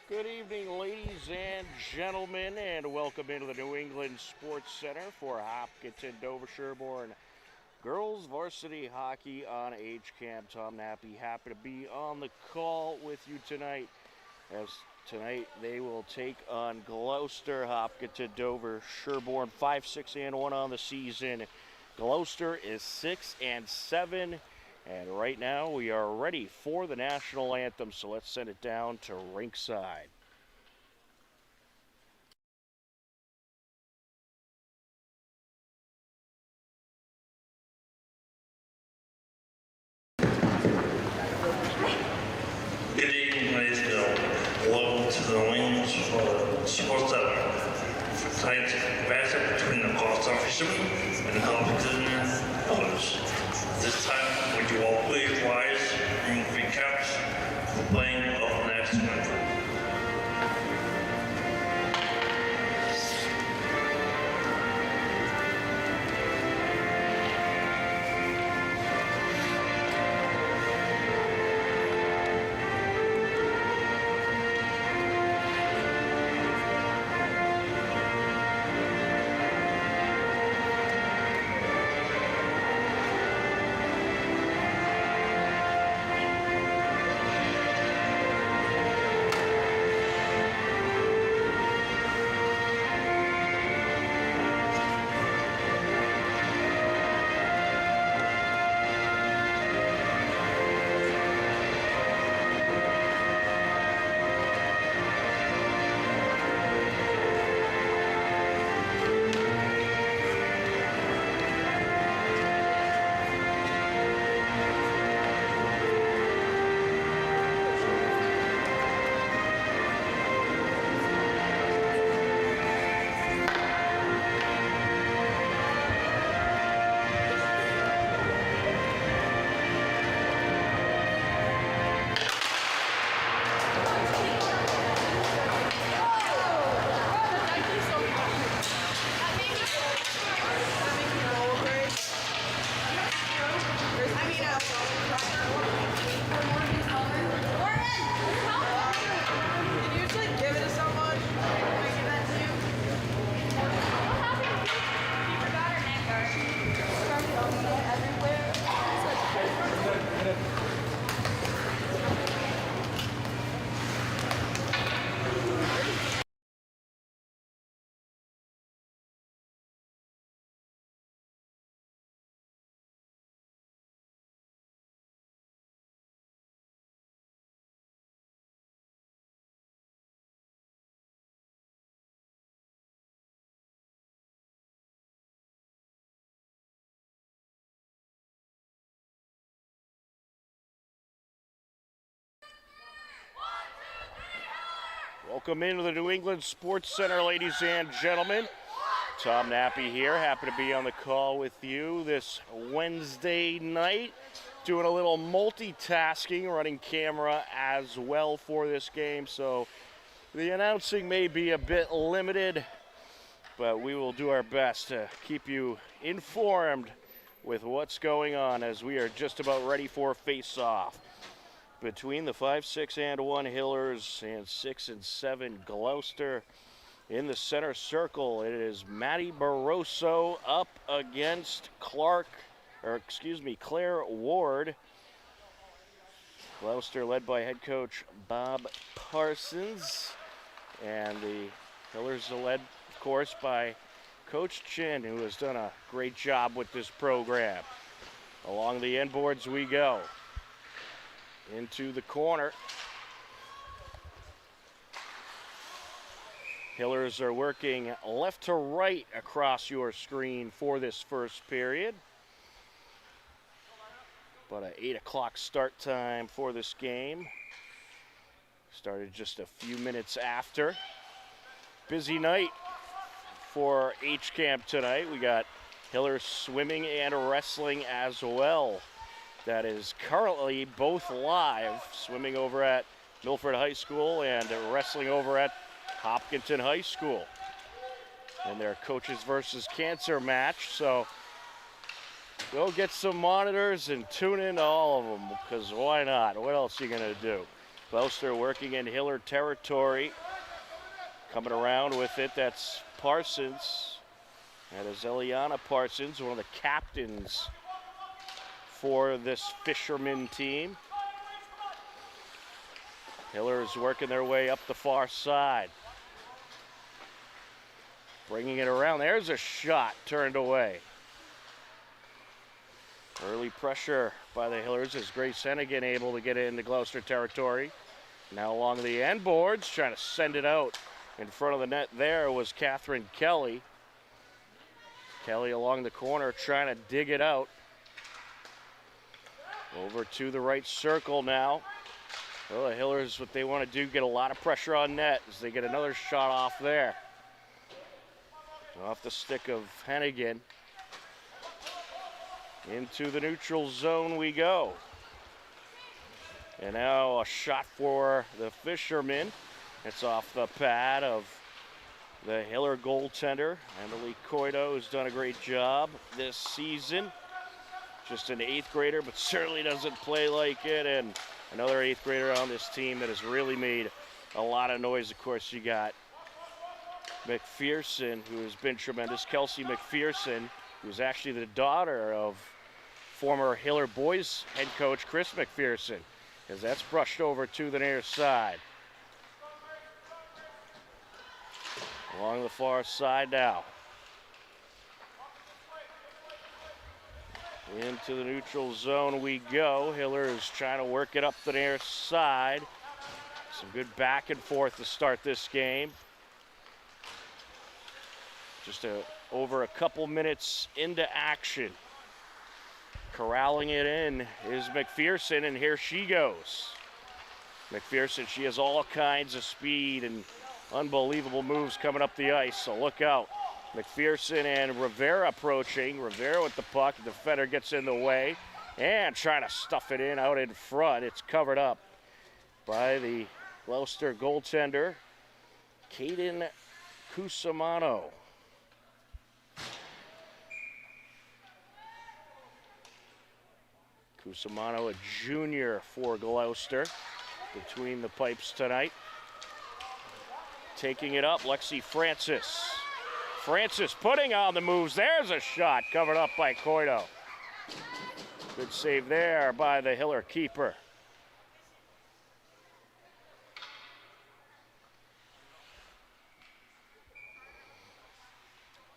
Good evening, ladies and gentlemen, and welcome into the New England Sports Center for Hopkinton Dover Sherborne Girls Varsity Hockey on HCAM. Tom Nappy, happy to be on the call with you tonight. As tonight they will take on Gloucester. Hopkinton Dover Sherborne 5-6-1 on the season. Gloucester is 6-7. And right now we are ready for the national anthem, so let's send it down to ringside. Good evening, ladies and gentlemen. Welcome to the Wings for Sports Center. For tonight's matchup between the Gloucester fishermen and the Hopkinton Oilers. This time, would you all please rise and recaps the playing of the national anthem? Welcome into the New England Sports Center, ladies and gentlemen. Tom Nappy here, happy to be on the call with you this Wednesday night. Doing a little multitasking, running camera as well for this game, so the announcing may be a bit limited, but we will do our best to keep you informed with what's going on as we are just about ready for face-off between the 5-6-1 Hillers and 6-7 Gloucester. In the center circle, it is Maddie Barroso up against Claire Ward. Gloucester led by head coach Bob Parsons, and the Hillers are led, of course, by Coach Chin, who has done a great job with this program. Along the end boards we go. Into the corner. Hillers are working left to right across your screen for this first period. About an 8 o'clock start time for this game. Started just a few minutes after. Busy night for H-Camp tonight. We got Hillers swimming and wrestling as well. That is currently both live, swimming over at Milford High School and wrestling over at Hopkinton High School. And their coaches versus cancer match, so go get some monitors and tune in to all of them, because why not? What else are you gonna do? Gloucester working in Hiller territory. Coming around with it, that's Parsons. That is Eliana Parsons, one of the captains for this Fisherman team. Hiller is working their way up the far side. Bringing it around. There's a shot turned away. Early pressure by the Hillers as Grace Hennigan able to get into Gloucester territory. Now along the end boards, trying to send it out. In front of the net there was Catherine Kelly. Kelly along the corner trying to dig it out. Over to the right circle now. Well, the Hillers, what they want to do, get a lot of pressure on net as they get another shot off there. Off the stick of Hennigan. Into the neutral zone we go. And now a shot for the Fishermen. It's off the pad of the Hiller goaltender, Emily Coito, who's done a great job this season. Just an 8th grader, but certainly doesn't play like it. And another 8th grader on this team that has really made a lot of noise. Of course, you got McPherson, who has been tremendous. Kelsey McPherson, who's actually the daughter of former Hiller boys head coach Chris McPherson, as that's brushed over to the near side. Along the far side now. Into the neutral zone we go. Hiller is trying to work it up the near side. Some good back and forth to start this game. Just over a couple minutes into action. Corralling it in is McPherson, and here she goes. McPherson, she has all kinds of speed and unbelievable moves coming up the ice, so look out. McPherson and Rivera approaching. Rivera with the puck. The defender gets in the way and trying to stuff it in out in front. It's covered up by the Gloucester goaltender, Caden Cusimano. Cusimano, a junior for Gloucester, between the pipes tonight. Taking it up, Lexi Francis. Francis putting on the moves. There's a shot covered up by Coito. Good save there by the Hiller keeper.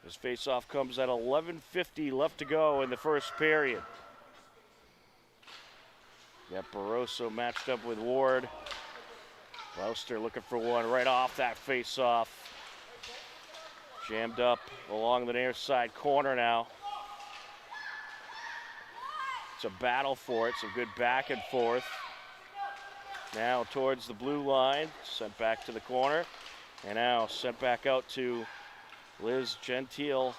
This faceoff comes at 11:50 left to go in the first period. Got Barroso matched up with Ward. Gloucester looking for one right off that faceoff. Jammed up along the near side corner now. It's a battle for it, some good back and forth. Now towards the blue line, sent back to the corner. And now sent back out to Liz Gentile.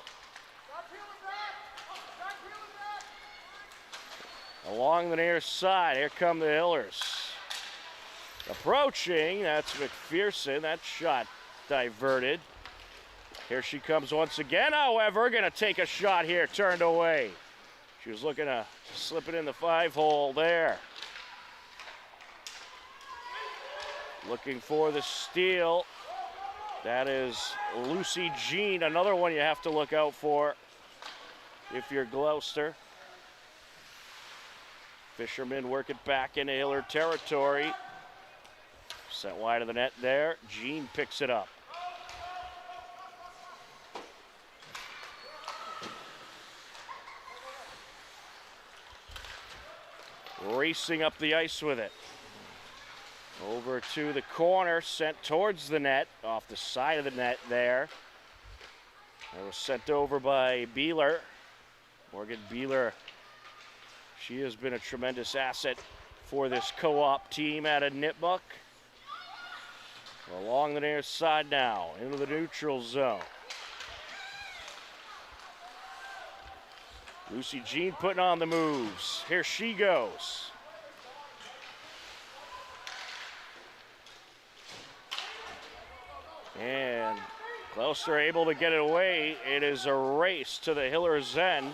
Along the near side, here come the Hillers. Approaching, that's McPherson. That shot diverted. Here she comes once again, however, gonna take a shot here, turned away. She was looking to slip it in the 5-hole there. Looking for the steal. That is Lucy Jean, another one you have to look out for if you're Gloucester. Fishermen work it back into Hiller territory. Sent wide of the net there. Jean picks it up. Racing up the ice with it. Over to the corner, sent towards the net, off the side of the net there. It was sent over by Beeler. Morgan Beeler. She has been a tremendous asset for this co-op team out of Nipmuc. Along the near side now, into the neutral zone. Lucy Jean putting on the moves. Here she goes. And Gloucester able to get it away. It is a race to the Hiller's end.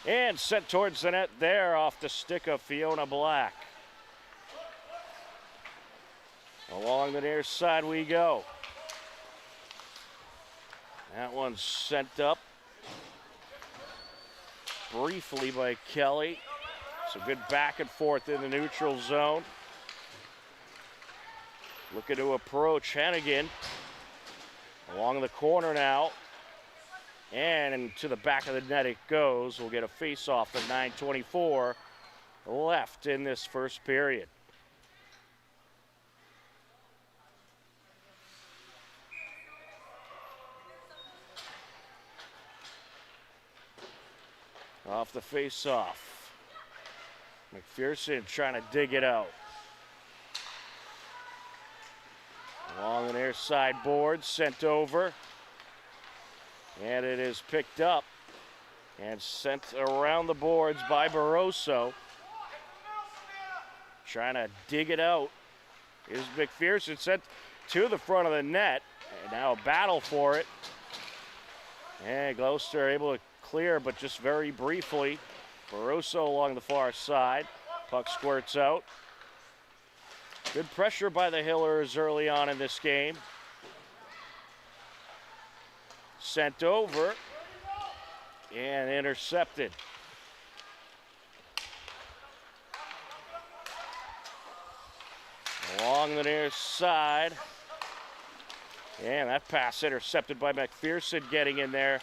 And sent towards the net there off the stick of Fiona Black. Along the near side we go. That one's sent up briefly by Kelly. It's a good back and forth in the neutral zone. Looking to approach Hennigan. Along the corner now. And to the back of the net it goes. We'll get a face-off at 9:24 left in this first period. Off the face-off. McPherson trying to dig it out. Along the near side board, sent over. And it is picked up and sent around the boards by Barroso. Trying to dig it out is McPherson, sent to the front of the net. And now a battle for it. And Gloucester able to clear, but just very briefly. Barroso along the far side. Puck squirts out. Good pressure by the Hillers early on in this game. Sent over and intercepted. Along the near side. And that pass intercepted by McPherson, getting in there.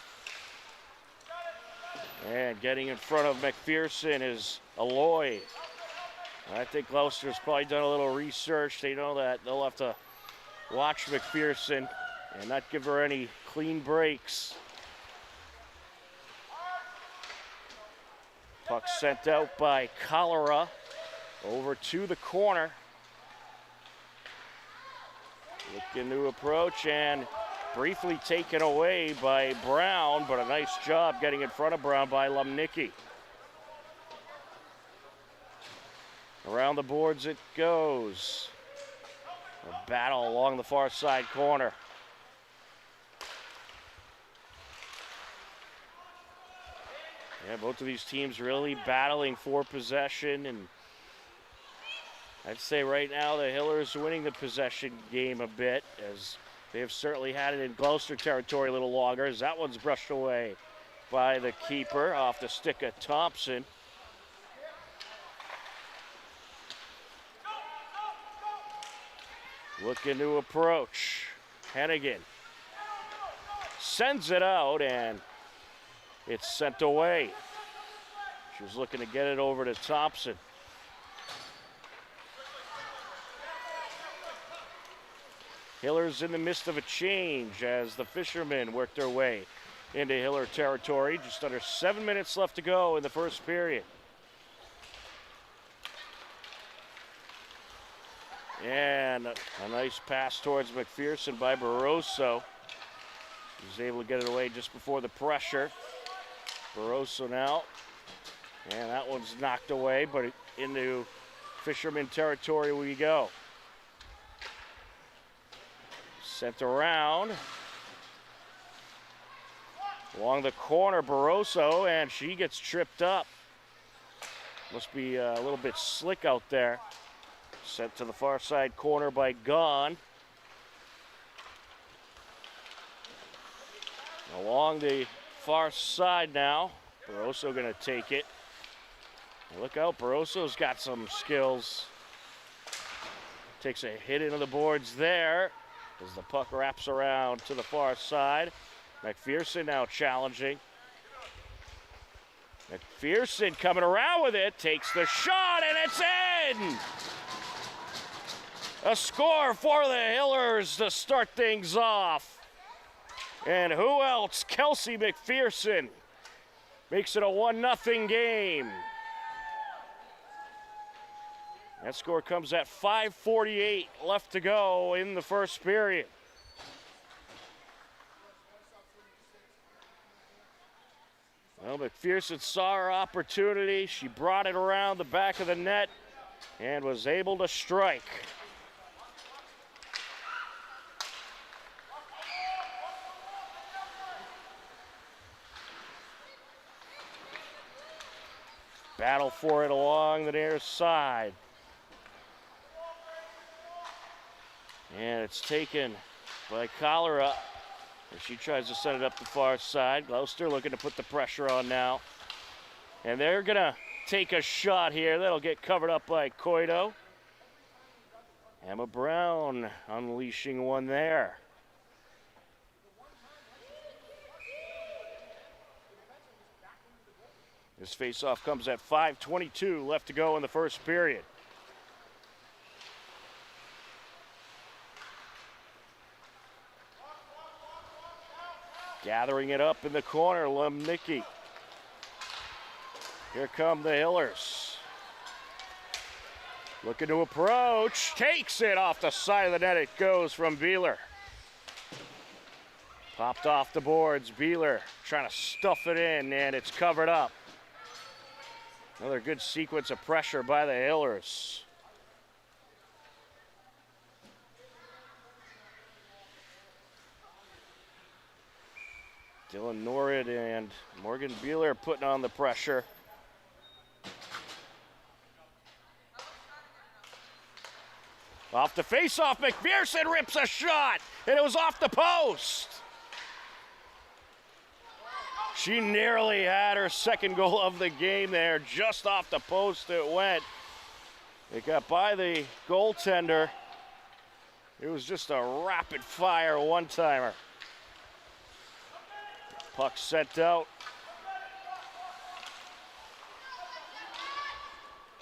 And getting in front of McPherson is Aloy. I think Gloucester's probably done a little research. They know that they'll have to watch McPherson and not give her any clean breaks. Puck sent out by Cholera over to the corner. Looking to approach and briefly taken away by Brown, but a nice job getting in front of Brown by Lumnicki. Around the boards it goes. A battle along the far side corner. Yeah, both of these teams really battling for possession, and I'd say right now the Hillers are winning the possession game a bit, as they have certainly had it in Gloucester territory a little longer, as that one's brushed away by the keeper off the stick of Thompson. Looking to approach. Hennigan sends it out, and it's sent away. She was looking to get it over to Thompson. Hillers in the midst of a change as the Fishermen work their way into Hiller territory. Just under 7 minutes left to go in the first period. And a nice pass towards McPherson by Barroso. He's able to get it away just before the pressure. Barroso now. And that one's knocked away, but into Fisherman territory we go. Sent around. Along the corner, Barroso, and she gets tripped up. Must be a little bit slick out there. Sent to the far side corner by Gahn. Along the far side now. Barroso gonna take it. Look out, Barroso's got some skills. Takes a hit into the boards there as the puck wraps around to the far side. McPherson now challenging. McPherson coming around with it, takes the shot, and it's in! A score for the Hillers to start things off. And who else? Kelsey McPherson makes it a 1-0 game. That score comes at 5:48 left to go in the first period. Well, McPherson saw her opportunity. She brought it around the back of the net and was able to strike. Battle for it along the near side. And it's taken by Cholera. She tries to send it up the far side. Gloucester looking to put the pressure on now. And they're going to take a shot here. That'll get covered up by Coito. Emma Brown unleashing one there. This faceoff comes at 5:22 left to go in the first period. Gathering it up in the corner, Lumnicki. Here come the Hillers. Looking to approach, takes it off the side of the net. It goes from Beeler. Popped off the boards, Beeler trying to stuff it in, and it's covered up. Another good sequence of pressure by the Hillers. Dylan Norrid and Morgan Beeler putting on the pressure. Off the face-off, McPherson rips a shot, and it was off the post. She nearly had her second goal of the game there. Just off the post it went. It got by the goaltender. It was just a rapid-fire one-timer. Puck sent out.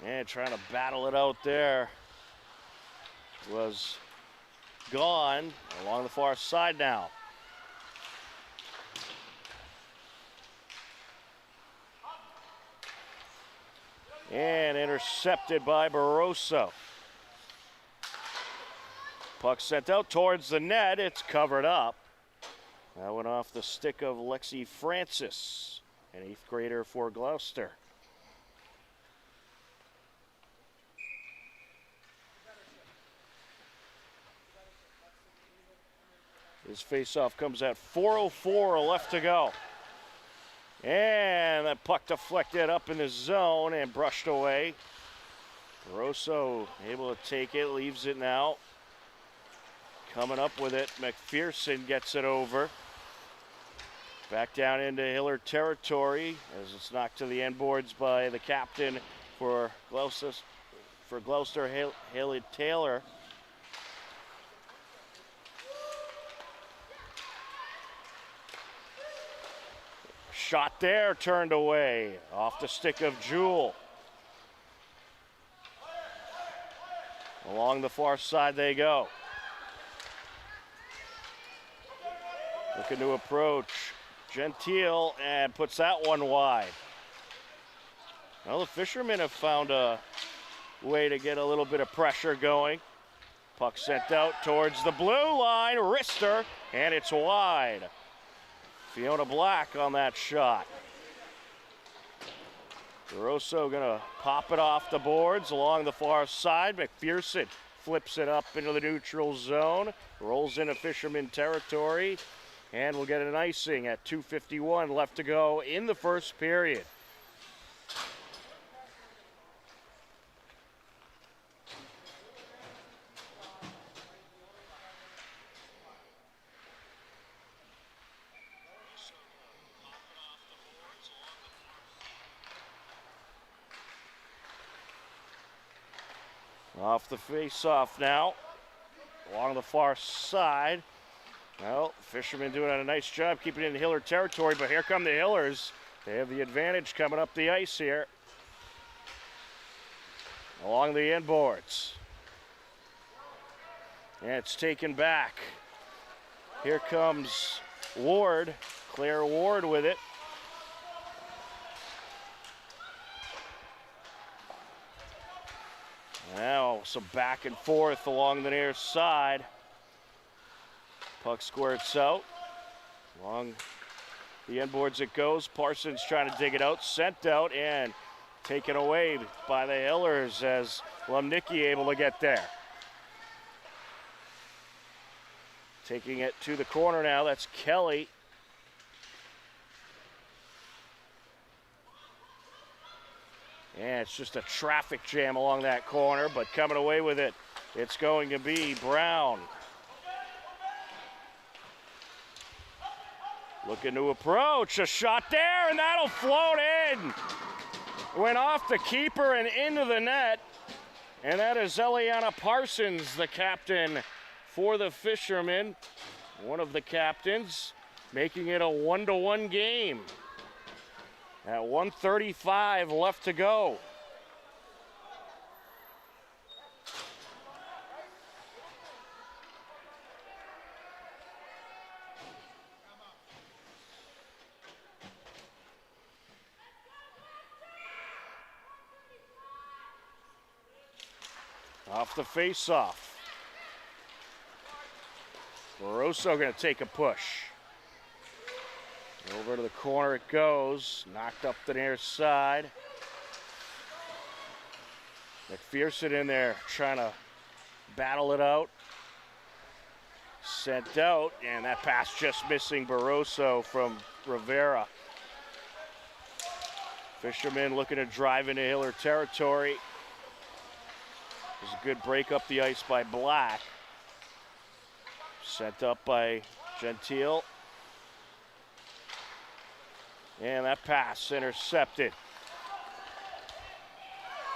And trying to battle it out there. Was gone along the far side now. And intercepted by Barroso. Puck sent out towards the net. It's covered up. That went off the stick of Lexi Francis, an 8th grader for Gloucester. His faceoff comes at 4:04 left to go. And that puck deflected up in the zone and brushed away. Barroso able to take it, leaves it now. Coming up with it, McPherson gets it over. Back down into Hiller territory as it's knocked to the end boards by the captain for Gloucester, Haley Taylor. Shot there, turned away. Off the stick of Jewell. Along the far side they go. Looking to approach. Gentile and puts that one wide. Well, the Fishermen have found a way to get a little bit of pressure going. Puck sent out towards the blue line. Wrister, and it's wide. Fiona Black on that shot. Barroso gonna pop it off the boards along the far side. McPherson flips it up into the neutral zone. Rolls into Fisherman territory. And we'll get an icing at 2:51 left to go in the first period. Off the face-off now, along the far side. Well, Fishermen doing a nice job keeping it in Hiller territory, but here come the Hillers. They have the advantage coming up the ice here. Along the end boards. And it's taken back. Here comes Ward, Claire Ward with it. Now some back and forth along the near side. Puck squirts out. Along the end boards it goes. Parsons trying to dig it out. Sent out and taken away by the Hillers as Lumnicki able to get there. Taking it to the corner now. That's Kelly. And it's just a traffic jam along that corner, but coming away with it, it's going to be Brown. Looking to approach, a shot there, and that'll float in. Went off the keeper and into the net. And that is Eliana Parsons, the captain for the Fishermen. One of the captains, making it a 1-1 game. At 1:35 left to go. Off the face-off. Barroso going to take a push. Over to the corner it goes. Knocked up the near side. McPherson in there trying to battle it out. Sent out, and that pass just missing Barroso from Rivera. Fishermen looking to drive into Hiller territory. There's a good break up the ice by Black. Sent up by Gentile. And that pass intercepted.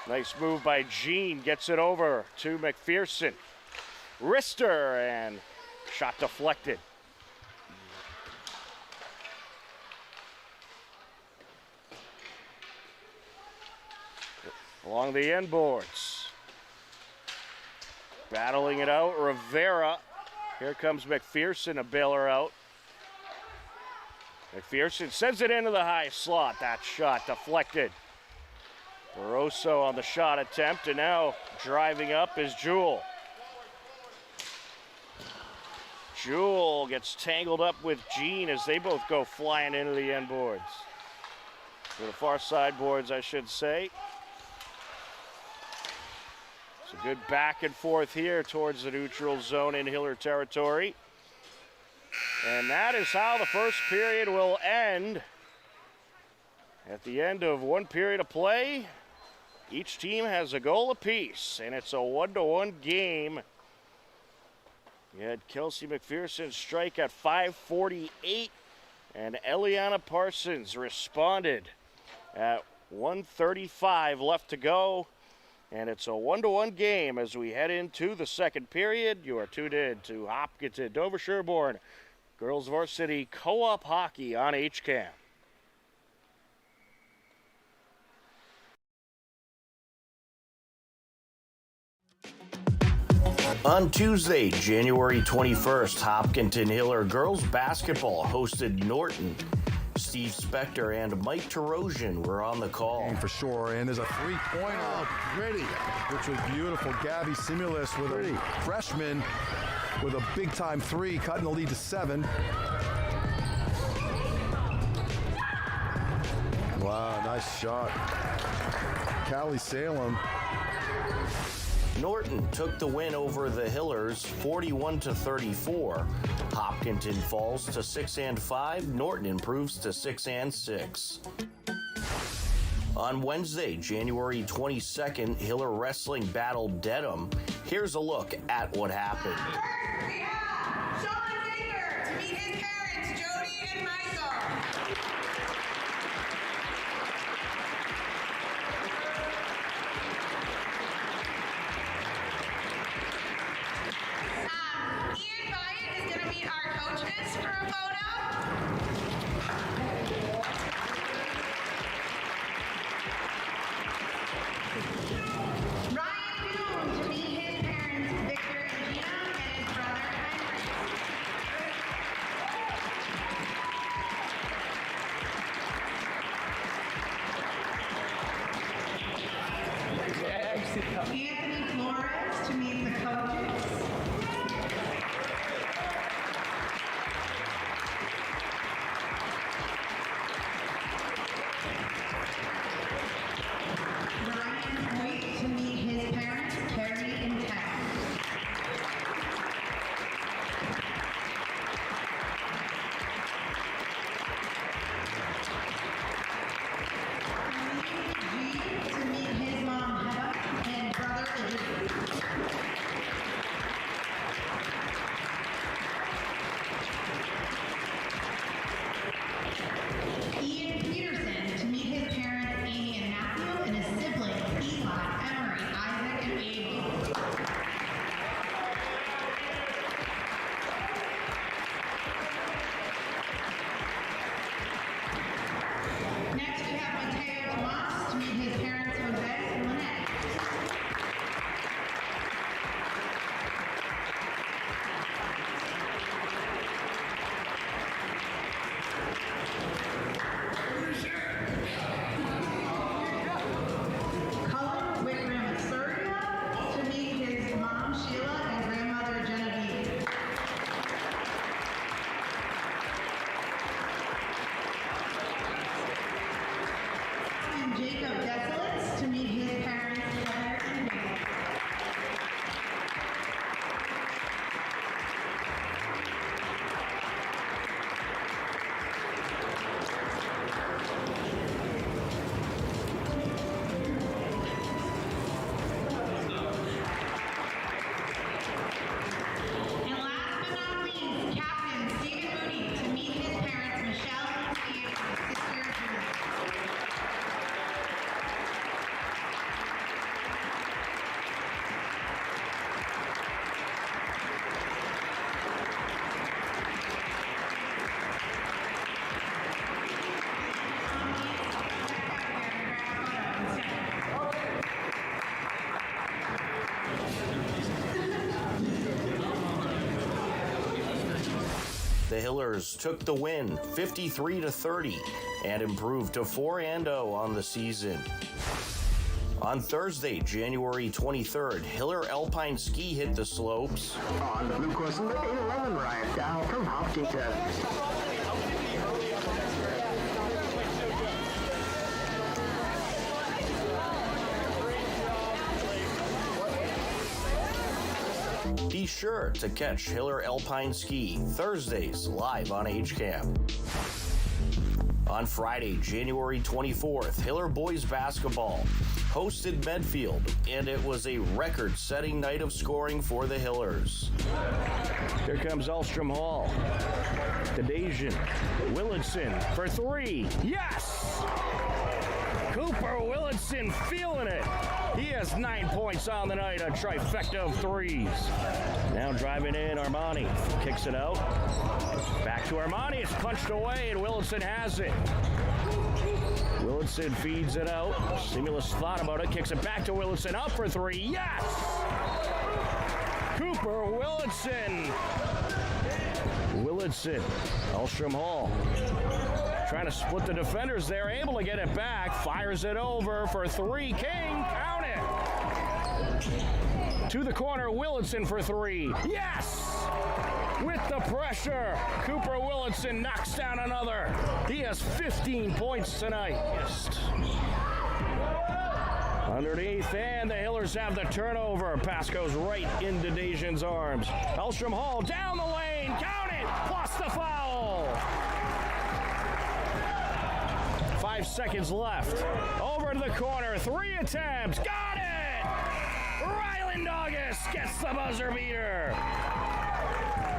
Nice move by Jean. Gets it over to McPherson. Wrister, and shot deflected. Along the end boards. Battling it out, Rivera. Here comes McPherson to bail her out. McPherson sends it into the high slot. That shot deflected. Barroso on the shot attempt, and now driving up is Jewell. Jewell gets tangled up with Jean as they both go flying into the end boards. To the far side boards, I should say. It's a good back and forth here towards the neutral zone in Hiller territory. And that is how the first period will end. At the end of one period of play, each team has a goal apiece, and it's a 1-1 game. You had Kelsey McPherson strike at 5:48, and Eliana Parsons responded at 1:35 left to go. And it's a 1-1 game as we head into the second period. You are tuned in to Hopkinton Dover Sherborne Girls Varsity Co-op Hockey on HCAM. On Tuesday, January 21st, Hopkinton Hiller Girls Basketball hosted Norton. Steve Spector and Mike Terosian were on the call. For sure, and there's a three-pointer, Pretty. which was beautiful. Gabby Simulus with a freshman with a big-time three, cutting the lead to 7. Wow, nice shot. Callie Salem. Norton took the win over the Hillers 41-34. Hopkinton falls to 6-5. Norton improves to 6-6. On Wednesday, January 22nd, Hiller Wrestling battled Dedham. Here's a look at what happened. First, we have Sean Baker to meet his parents, Jody and Michael. Ian Byatt is going to meet our coaches for a photo. Ryan Boone to meet his parents, Victor and Gina, and his brother, Henry. the Hillers took the win 53-30 and improved to 4-0 on the season. On Thursday, January 23rd, Hiller Alpine Ski hit the slopes. On the blue course, number 811, Ryan Dow from Hopkinton. Be sure to catch Hiller Alpine Ski Thursdays live on HCAM. On Friday, January 24th, Hiller Boys Basketball hosted Medfield, and it was a record-setting night of scoring for the Hillers. Here comes Elstrom Hall. Kadasian, Willardson for three. Yes! Cooper Willardson feeling it. He has 9 points on the night, a trifecta of threes. Now driving in, Armani kicks it out. Back to Armani, it's punched away, and Willardson has it. Willardson feeds it out. Simulus thought about it, kicks it back to Willardson, up for three. Yes! Cooper Willardson. Willardson, Elstrom Hall. Trying to split the defenders there, able to get it back, fires it over for three. King, count it! To the corner, Willardson for three. Yes! With the pressure, Cooper Willardson knocks down another. He has 15 points tonight. Underneath, and the Hillers have the turnover. Pass goes right into Dasian's arms. Elstrom Hall down the lane, count it, plus the foul. 5 seconds left. Over to the corner, three attempts, got it! Ryland August gets the buzzer beater.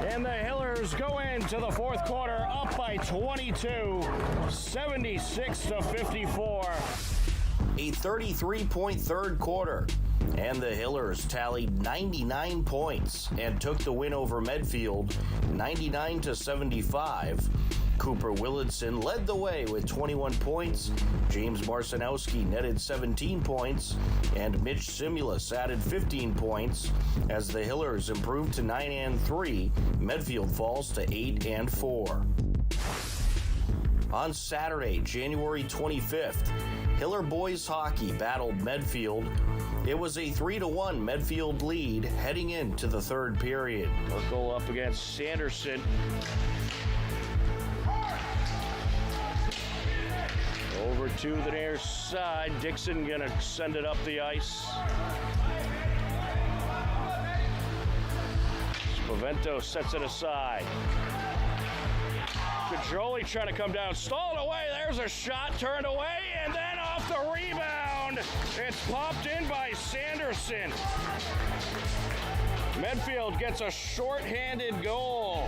And the Hillers go into the fourth quarter up by 22, 76-54. A 33-point third quarter, and the Hillers tallied 99 points and took the win over Medfield 99-75. Cooper Willardson led the way with 21 points. James Marcinowski netted 17 points, and Mitch Simulus added 15 points. As the Hillers improved to 9-3, Medfield falls to 8-4. On Saturday, January 25th, Hiller Boys Hockey battled Medfield. It was a 3-1 Medfield lead heading into the third period. Merkel up against Sanderson. Over to the near side. Dixon gonna send it up the ice. Spavento sets it aside. Cajoli trying to come down, stalled away. There's a shot, turned away, and then off the rebound. It's popped in by Sanderson. Medfield gets a short-handed goal.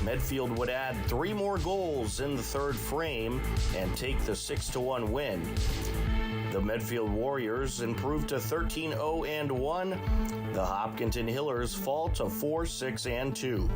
Medfield would add 3 more goals in the third frame and take the 6-1 win. The Medfield Warriors improved to 13-0-1. The Hopkinton Hillers fall to 4-6-2.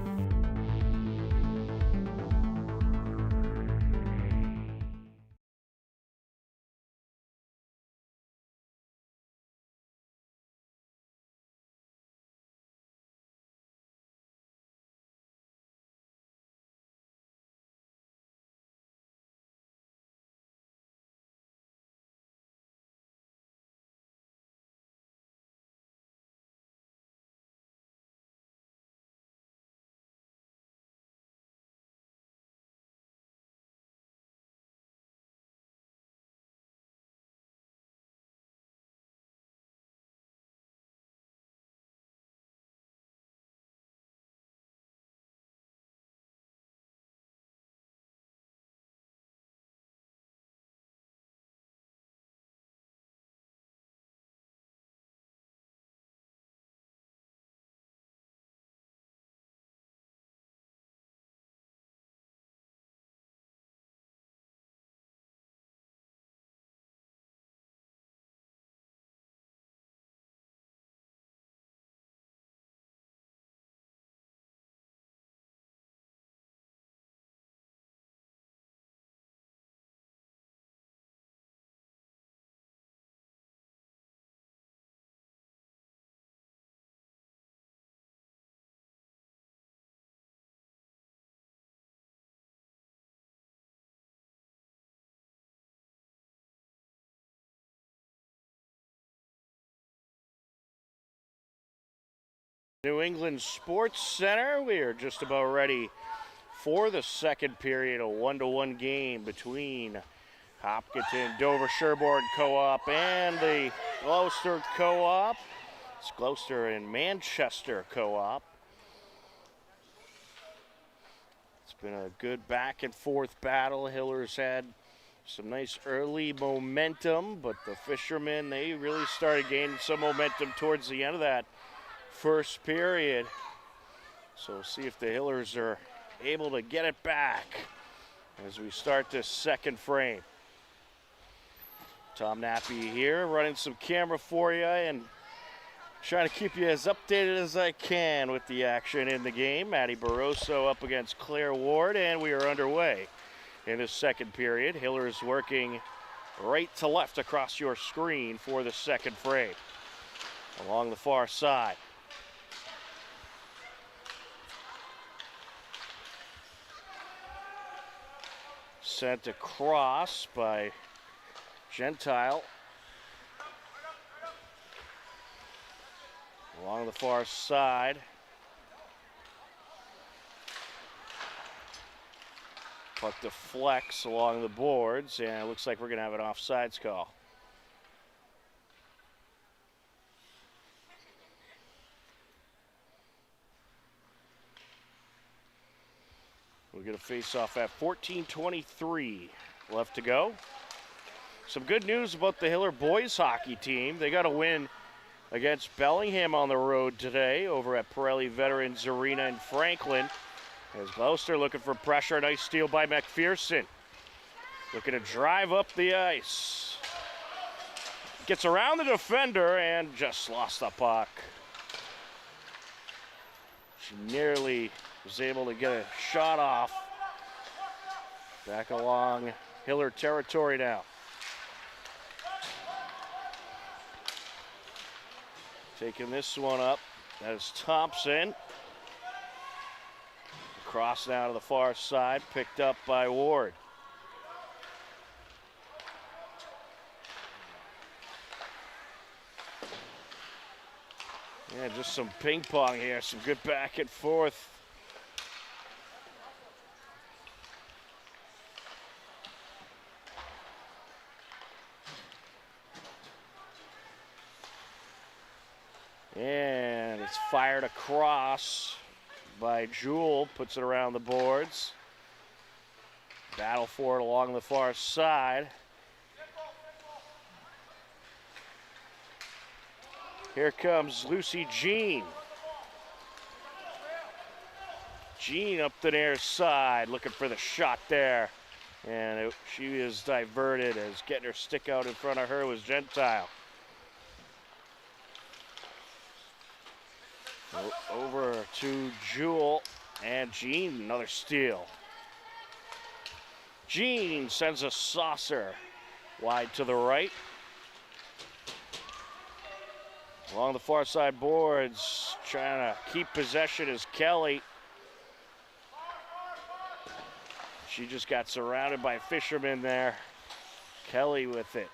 New England Sports Center. We are just about ready for the second period, a 1-1 game between Hopkinton, Dover Sherborne Co-op and the Gloucester Co-op. It's Gloucester and Manchester Co-op. It's been a good back and forth battle. Hillers had some nice early momentum, but the Fishermen, they really started gaining some momentum towards the end of that first period. So we'll see if the Hillers are able to get it back as we start this second frame. Tom Nappy here, running some camera for you and trying to keep you as updated as I can with the action in the game. Maddie Barroso up against Claire Ward, and we are underway in the second period. Hillers working right to left across your screen for the second frame. Along the far side. Sent across by Gentile. Along the far side. Puck deflects along the boards, and it looks like we're going to have an offsides call. We'll get a face-off at 14:23 left to go. Some good news about the Hiller boys hockey team. They got a win against Bellingham on the road today over at Pirelli Veterans Arena in Franklin. As Gloucester looking for pressure, nice steal by McPherson. Looking to drive up the ice. Gets around the defender and just lost the puck. She nearly was able to get a shot off. Back along Hiller territory now. Taking this one up, that is Thompson. Cross now to the far side, picked up by Ward. Yeah, just some ping pong here, some good back and forth. And it's fired across by Jewell, puts it around the boards. Battle for it along the far side. Here comes Lucy Jean. Jean up the near side, looking for the shot there. And she is diverted as getting her stick out in front of her was Gentile. Over to Jewell, and Jean, another steal. Jean sends a saucer wide to the right. Along the far side boards, trying to keep possession is Kelly. She just got surrounded by Fishermen there. Kelly with it.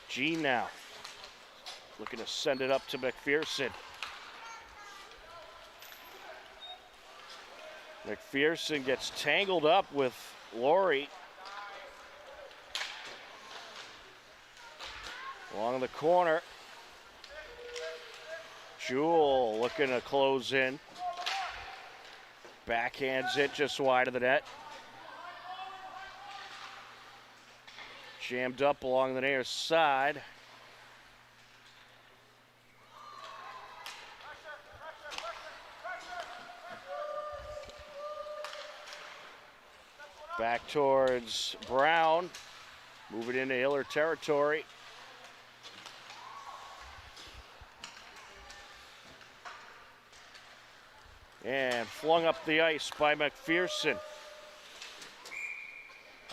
Jean now. Looking to send it up to McPherson. McPherson gets tangled up with Laurie. Along the corner. Jewell looking to close in. Backhands it just wide of the net. Jammed up along the near side. Back towards Brown, moving into Hiller territory. And flung up the ice by McPherson.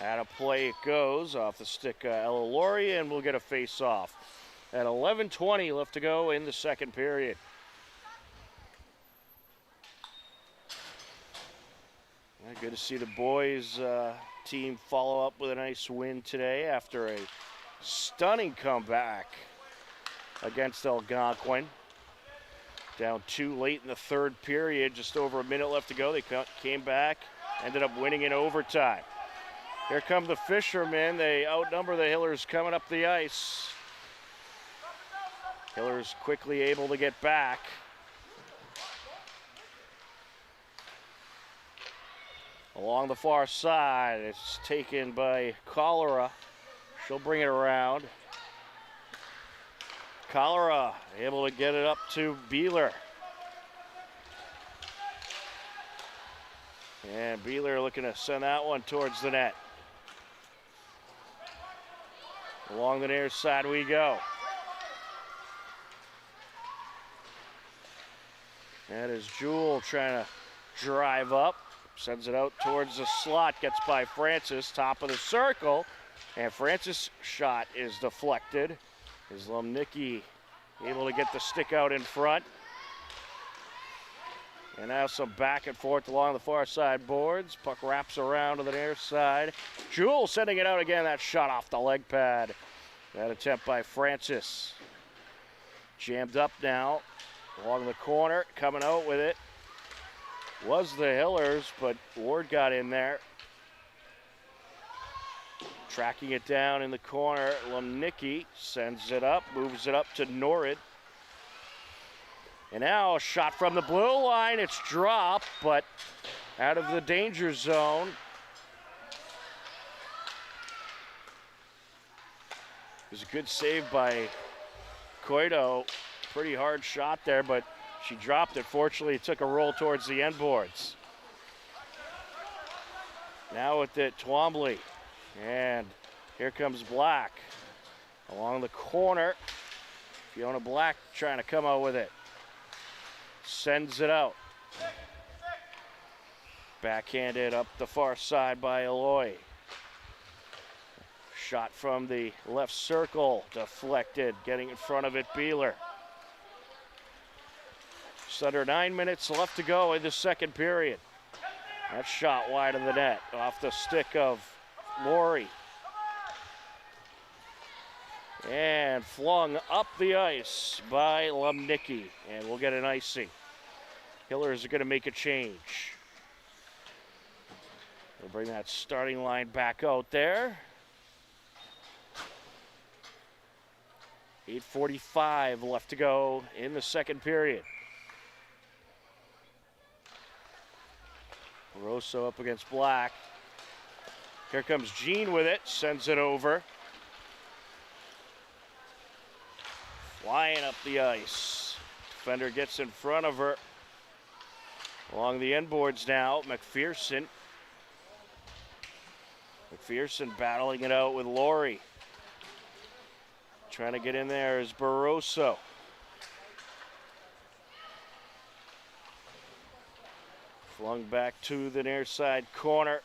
Out of play it goes, off the stick Ella Laurie, and we'll get a face-off. At 11:20 left to go in the second period. Good to see the boys team follow up with a nice win today after a stunning comeback against Algonquin. Down 2 late in the third period, just over a minute left to go. They came back, ended up winning in overtime. Here come the Fishermen. They outnumber the Hillers coming up the ice. Hillers quickly able to get back. Along the far side, it's taken by Cholera. She'll bring it around. Cholera able to get it up to Beeler. And Beeler looking to send that one towards the net. Along the near side we go. That is Jewel trying to drive up. Sends it out towards the slot. Gets by Francis, top of the circle. And Francis' shot is deflected. Is Lumnicki able to get the stick out in front. And now some back and forth along the far side boards. Puck wraps around to the near side. Jewel sending it out again. That shot off the leg pad. That attempt by Francis. Jammed up now along the corner. Coming out with it was the Hillers, but Ward got in there. Tracking it down in the corner. Lumnicki sends it up, moves it up to Norrid. And now a shot from the blue line. It's dropped, but out of the danger zone. It was a good save by Coito. Pretty hard shot there, but she dropped it. Fortunately, it took a roll towards the end boards. Now with it, Twombly. And here comes Black. Along the corner. Fiona Black trying to come out with it. Sends it out. Backhanded up the far side by Eloy. Shot from the left circle. Deflected. Getting in front of it, Beeler. Just under 9 minutes left to go in the second period. That shot wide of the net. Off the stick of Laurie. And flung up the ice by Lumnicki. And we'll get an icing. Hillers are going to make a change. They'll bring that starting line back out there. 8:45 left to go in the second period. Rosso up against Black. Here comes Jean with it, sends it over. Flying up the ice. Defender gets in front of her. Along the end boards now, McPherson. McPherson battling it out with Laurie. Trying to get in there is Barroso. Flung back to the near side corner.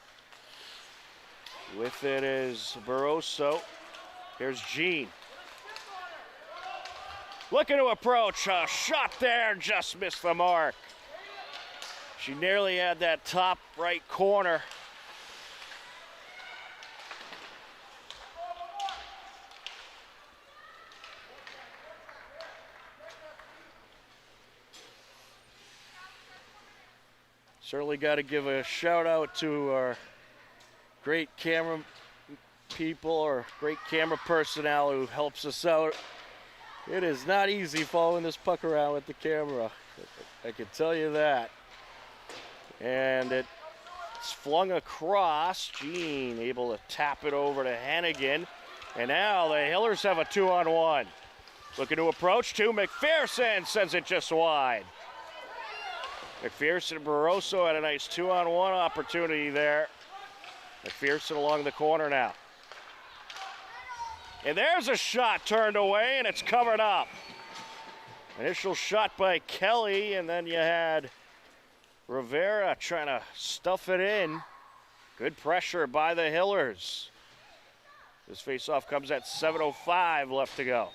With it is Barroso. Here's Jean. Looking to approach. A shot there, just missed the mark. She nearly had that top right corner. Certainly got to give a shout out to our great camera people or great camera personnel who helps us out. It is not easy following this puck around with the camera. I can tell you that. And it's flung across. Jean able to tap it over to Hennigan. And now the Hillers have a 2-on-1. Looking to approach to McPherson, sends it just wide. McPherson and Barroso had a nice 2-on-1 opportunity there. McPherson along the corner now. And there's a shot turned away, and it's covered up. Initial shot by Kelly, and then you had Rivera trying to stuff it in. Good pressure by the Hillers. This faceoff comes at 7:05 left to go.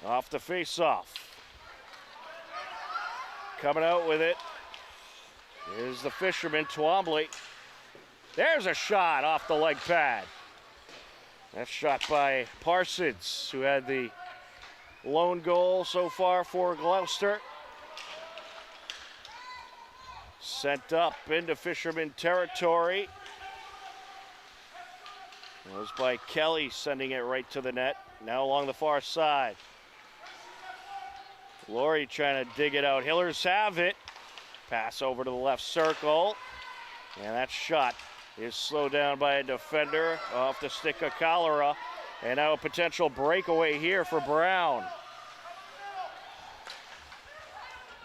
Off the faceoff. Coming out with it is the Fisherman, Twombly. There's a shot off the leg pad. That's shot by Parsons, who had the lone goal so far for Gloucester. Sent up into Fisherman territory. It was by Kelly, sending it right to the net. Now along the far side. Laurie trying to dig it out. Hillers have it. Pass over to the left circle. And that shot is slowed down by a defender off the stick of Cholera. And now a potential breakaway here for Brown.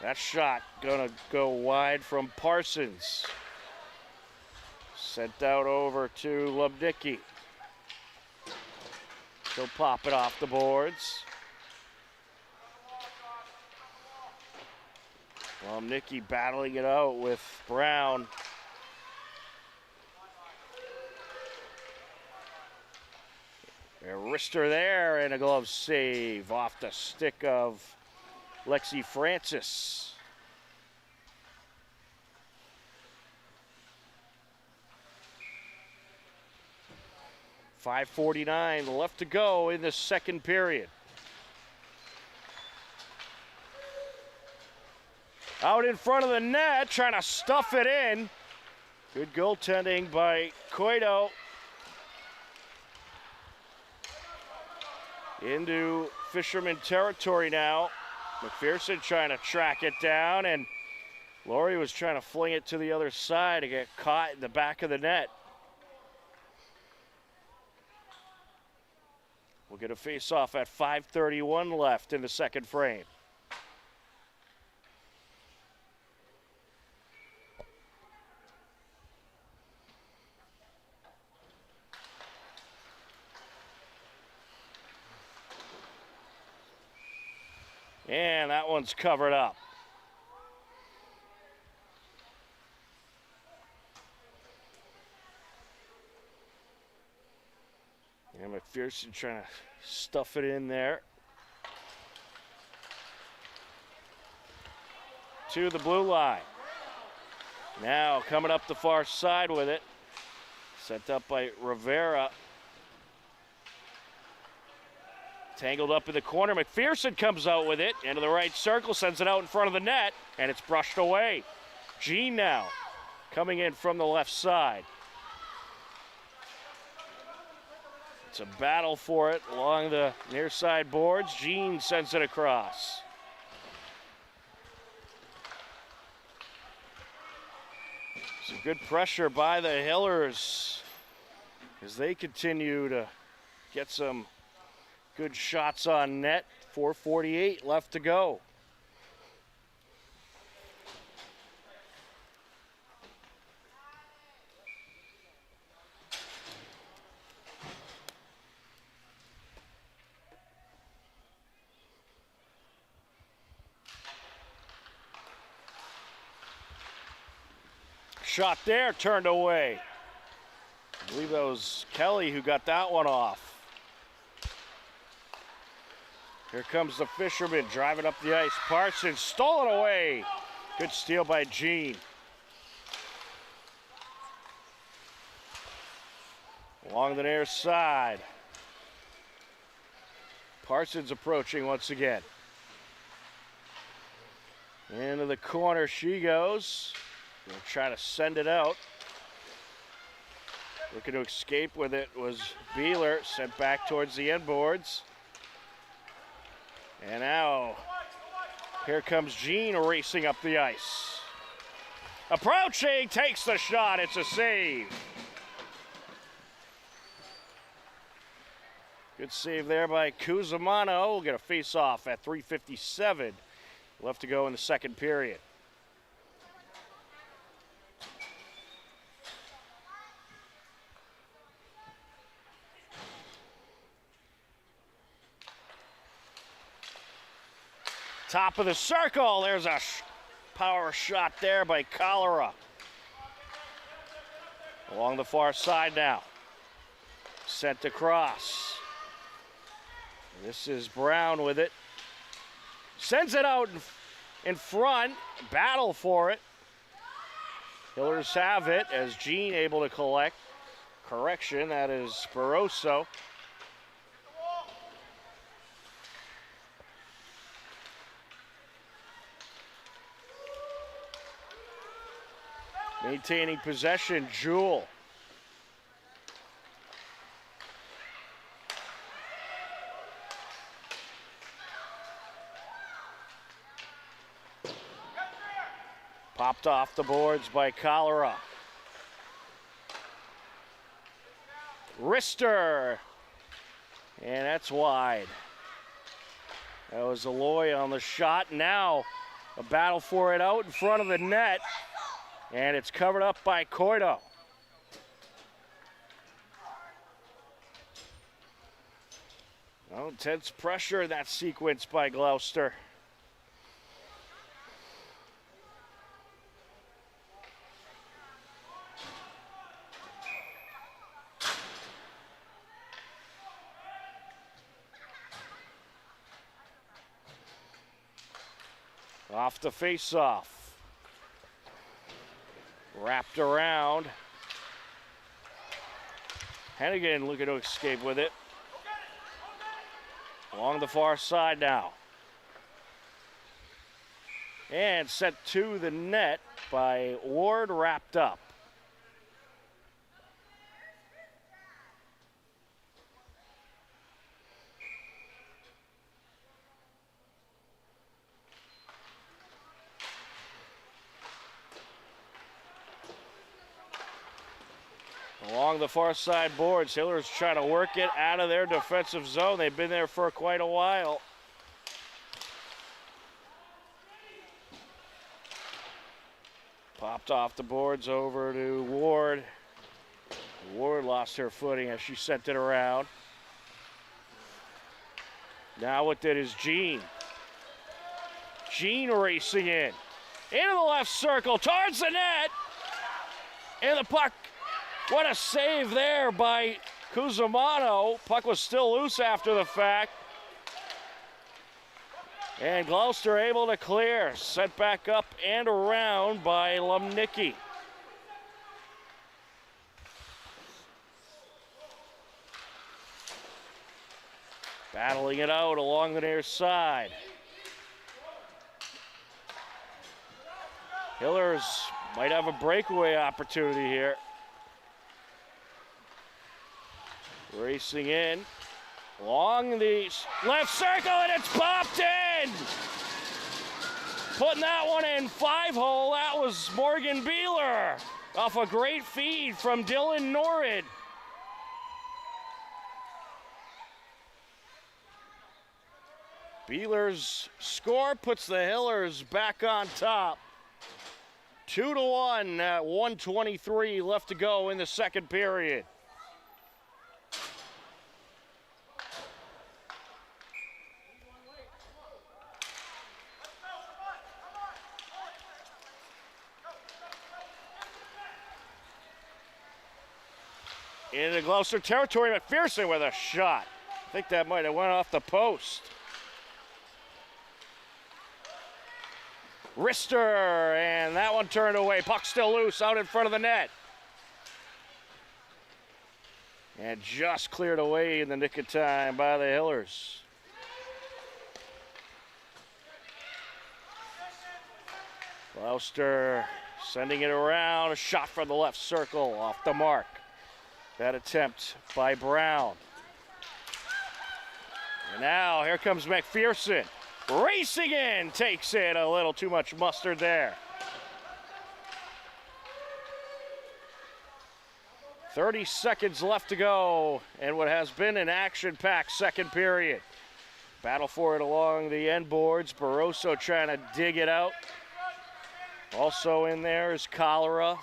That shot gonna go wide from Parsons. Sent out over to Lubnicki. He'll pop it off the boards. Lubnicki battling it out with Brown. A wrister there and a glove save off the stick of Lexi Francis. .5:49 left to go in the second period. Out in front of the net, trying to stuff it in. Good goaltending by Coito. Into Fisherman territory now. McPherson trying to track it down, and Laurie was trying to fling it to the other side to get caught in the back of the net. We'll get a face-off at 5:31 left in the second frame. And that one's covered up. And McPherson trying to stuff it in there. To the blue line. Now coming up the far side with it. Sent up by Rivera. Tangled up in the corner. McPherson comes out with it into the right circle, sends it out in front of the net, and it's brushed away. Jean now coming in from the left side. It's a battle for it along the near side boards. Jean sends it across. Some good pressure by the Hillers as they continue to get some good shots on net. 4:48 left to go. Shot there, turned away. I believe that was Kelly who got that one off. Here comes the Fisherman driving up the ice. Parsons stole it away. Good steal by Jean. Along the near side. Parsons approaching once again. Into the corner she goes. Gonna try to send it out. Looking to escape with it was Beeler. Sent back towards the end boards. And now, here comes Jean racing up the ice. Approaching, takes the shot, it's a save. Good save there by Cusimano. We'll get a face-off at 3:57 left to go in the second period. Top of the circle, there's a power shot there by Cholera. Along the far side now. Sent across. This is Brown with it. Sends it out in front, battle for it. Hillers have it as Jean able to collect. Correction, that is Barroso. Maintaining possession, Jewell. Popped off the boards by Cholera. Wrister. And that's wide. That was Aloy on the shot. Now a battle for it out in front of the net. And it's covered up by Coito. Well, intense pressure in that sequence by Gloucester. Off the face-off. Wrapped around. Hennigan looking to escape with it. Along the far side now. And sent to the net by Ward, wrapped up. Along the far side boards, Hillers trying to work it out of their defensive zone. They've been there for quite a while. Popped off the boards over to Ward. Ward lost her footing as she sent it around. Now with it is Jean. Jean racing in. Into the left circle, towards the net. And the puck. What a save there by Cusimano. Puck was still loose after the fact. And Gloucester able to clear. Set back up and around by Lumnicki. Battling it out along the near side. Hillers might have a breakaway opportunity here. Racing in, along the left circle, and it's popped in! Putting that one in 5-hole, that was Morgan Beeler off a great feed from Dylan Norrid. Beeler's score puts the Hillers back on top. 2-1 at 1:23 left to go in the second period. Into Gloucester territory, McPherson with a shot. I think that might have went off the post. Wrister, and that one turned away. Puck still loose out in front of the net. And just cleared away in the nick of time by the Hillers. Gloucester sending it around. A shot from the left circle off the mark. That attempt by Brown. And now here comes McPherson. Racing in, takes it. A little too much mustard there. 30 seconds left to go in what has been an action-packed second period. Battle for it along the end boards. Barroso trying to dig it out. Also in there is Cholera.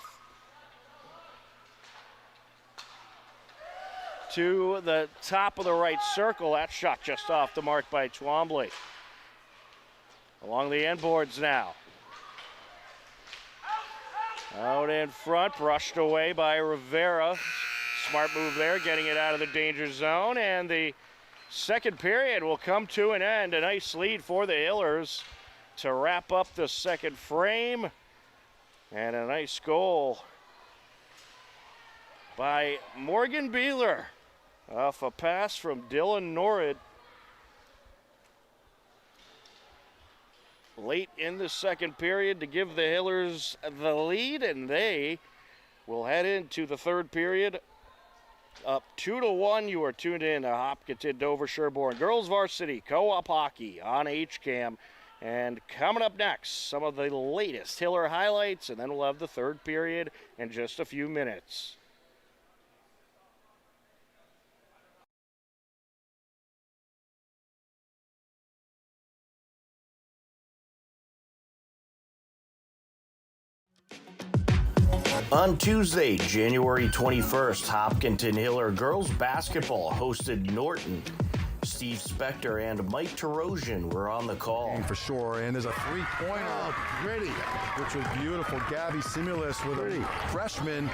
To the top of the right circle. That shot just off the mark by Twombly. Along the end boards now. Out in front, brushed away by Rivera. Smart move there, getting it out of the danger zone. And the second period will come to an end. A nice lead for the Hillers to wrap up the second frame. And a nice goal by Morgan Beeler off a pass from Dylan Norrid. late in the second period to give the Hillers the lead, and they will head into the third period up 2-1. You are tuned in to Hopkinton Dover Sherborne Girls Varsity Co-op Hockey on HCAM. And coming up next, some of the latest Hiller highlights, and then we'll have the third period in just a few minutes. On Tuesday, January 21st, Hopkinton Hiller girls basketball hosted Norton. Steve Spector and Mike Tarosian were on the call. For sure, and there's a three-pointer. Oh, pretty. Which was beautiful. Gabby Simulus with a freshman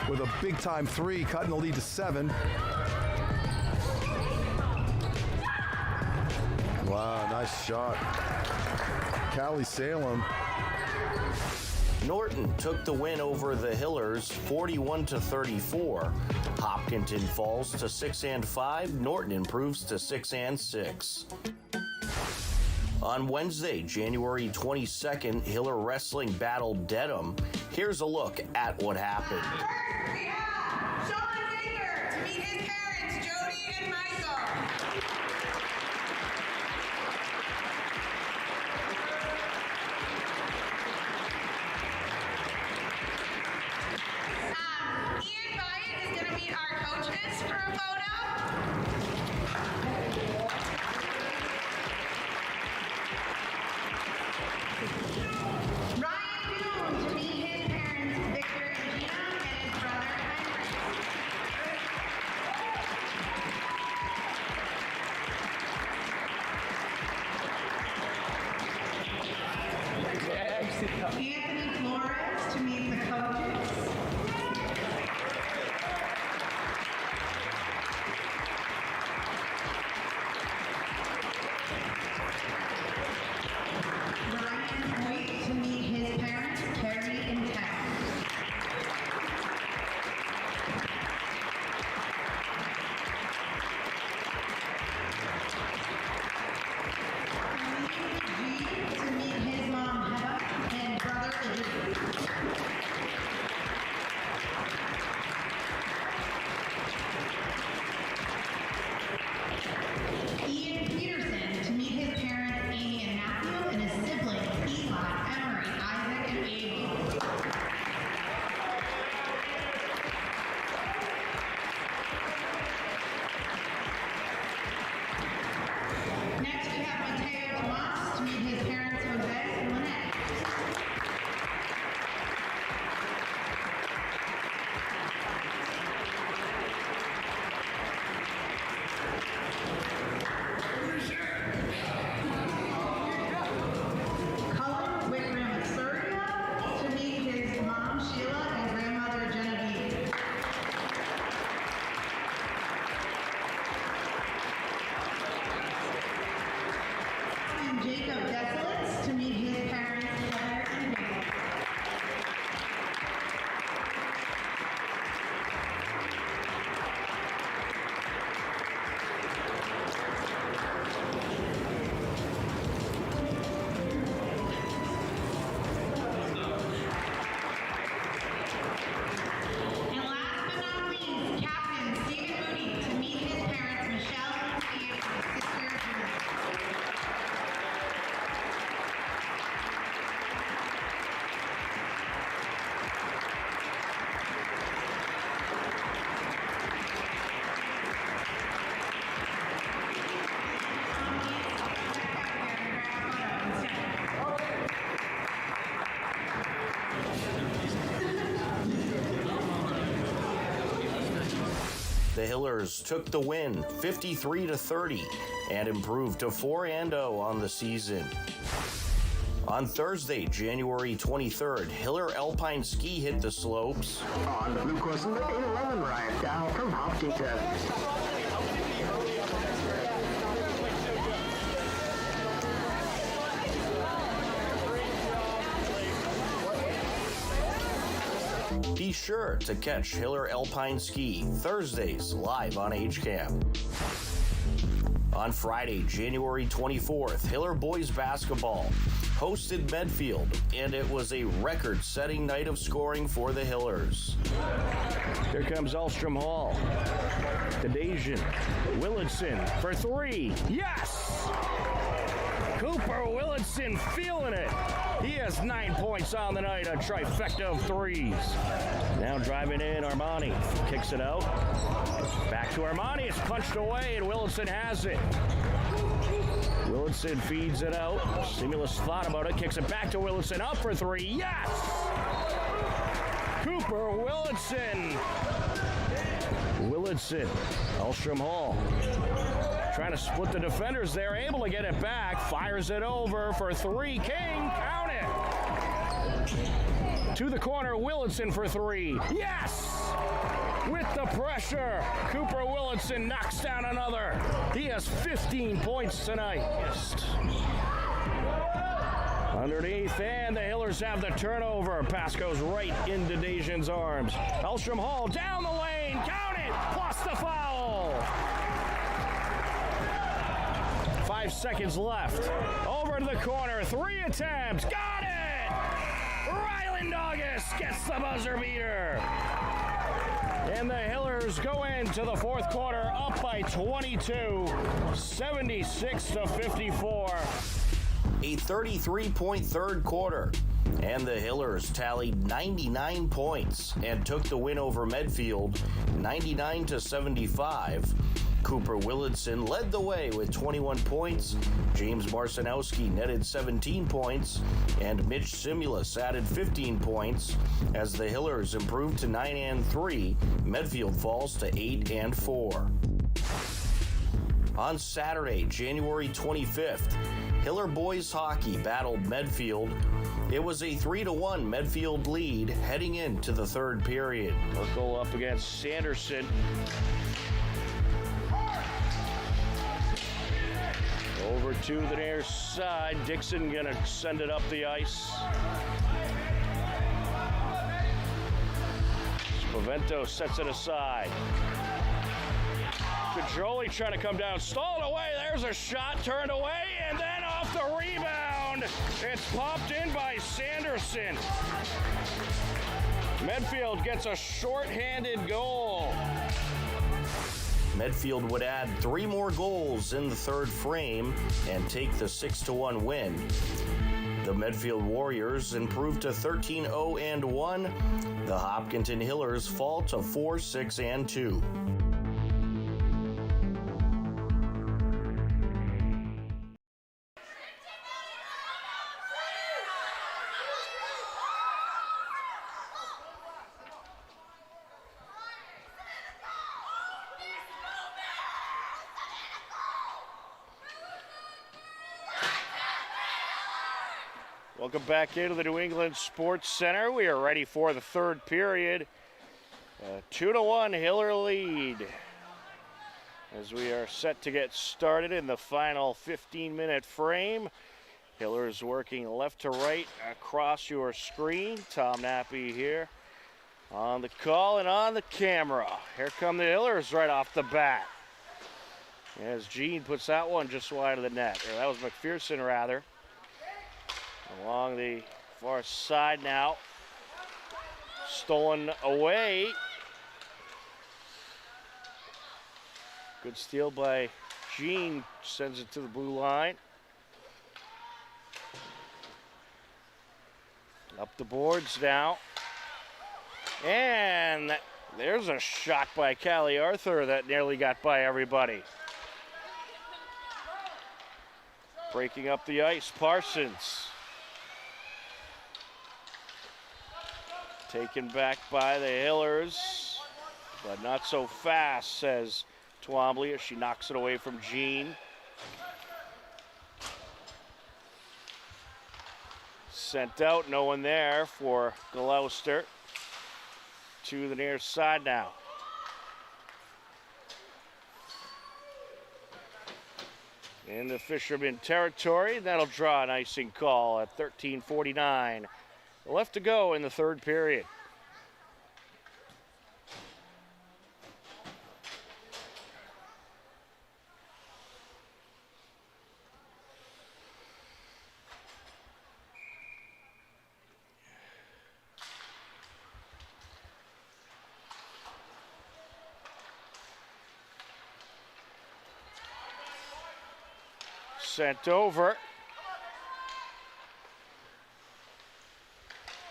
with a big-time three, cutting the lead to 7. Wow, nice shot. Callie Salem. Norton took the win over the Hillers 41-34. Hopkinton falls to 6-5. Norton improves to 6-6. On Wednesday, January 22nd, Hiller wrestling battled Dedham. Here's a look at what happened. First, we have Sean Baker to meet his parents, Jody and Michael. Ian Byatt is going to meet our coaches for a photo. Ryan Doon to meet his parents, Victor and Gina, and his brother, Henry. Anthony Flores to meet the coaches. Ryan Hoyt to meet his parents, Carrie and Ted. G to meet his mom, Heather, and brother, Izzy. Ian Peterson to meet his parents, Amy and Matthew, and his siblings, Eli, Emery, Isaac, and Abel. Next, we have Mateo Tomas to meet his parents, Jose and Lynette. Cullen Whitram Surya to meet his mom, Sheila, and grandmother, Genevieve. And Jacob Desolitz to meet his parents, Heather and Basil. And last but not least, Captain Stephen Moody to meet his parents, Michelle and Steve, and his sister, Julie. The Hillers took the win 53-30 and improved to 4-0 on the season. On Thursday, January 23rd, Hiller Alpine Ski hit the slopes. On the blue course, number 811, Ryan Dow from Hopkinton. Be sure to catch Hiller Alpine Ski Thursdays live on HCAM. On Friday, January 24th, Hiller Boys Basketball hosted Medfield, and it was a record-setting night of scoring for the Hillers. Here comes Elstrom Hall. Tadasian. Willardson for three. Yes! Cooper Willardson feeling it. He has 9 points on the night, a trifecta of threes. Now driving in, Armani kicks it out. Back to Armani, it's punched away, and Willardson has it. Willardson feeds it out. Simulus thought about it, kicks it back to Willardson, up for three. Yes! Cooper Willardson. Willardson, Elstrom Hall. Trying to split the defenders there, able to get it back. Fires it over for three. King, count it. To the corner, Willardson for three. Yes! With the pressure, Cooper Willardson knocks down another. He has 15 points tonight. Yes. Underneath, and the Hillers have the turnover. Pass goes right into Dasian's arms. Elstrom Hall down the lane, count it, plus the foul. 5 seconds left. Over to the corner, 3 attempts, got it! Ryland August gets the buzzer beater. And the Hillers go into the fourth quarter up by 22, 76 to 54. A 33-point third quarter, and the Hillers tallied 99 points and took the win over Medfield 99 to 75. Cooper Willardson led the way with 21 points. James Marcinowski netted 17 points, and Mitch Simulus added 15 points. As the Hillers improved to 9-3, Medfield falls to 8-4. On Saturday, January 25th, Hiller boys hockey battled Medfield. It was a 3-1 Medfield lead heading into the third period. Merkel up against Sanderson. Over to the near side. Dixon gonna send it up the ice. Spavento sets it aside. Cajoli trying to come down, stalled away. There's a shot, turned away, and then off the rebound. It's popped in by Sanderson. Medfield gets a short-handed goal. Medfield would add 3 more goals in the third frame and take the 6-1 win. The Medfield Warriors improved to 13-0-1. The Hopkinton Hillers fall to 4-6-2. Welcome back into the New England Sports Center. We are ready for the third period. 2-1 Hiller lead as we are set to get started in the final 15-minute frame. Hillers working left to right across your screen. Tom Nappy here on the call and on the camera. Here come the Hillers right off the bat. As Gene puts that one just wide of the net. Or that was McPherson, rather. Along the far side now. Stolen away. Good steal by Gene. Sends it to the blue line. Up the boards now. And there's a shot by Callie Arthur that nearly got by everybody. Breaking up the ice, Parsons. Taken back by the Hillers, but not so fast, says Twombly as she knocks it away from Jean. Sent out, no one there for Gloucester. To the near side now. In the Fisherman territory, that'll draw an icing call at 13:49. Left to go in the third period. sent over.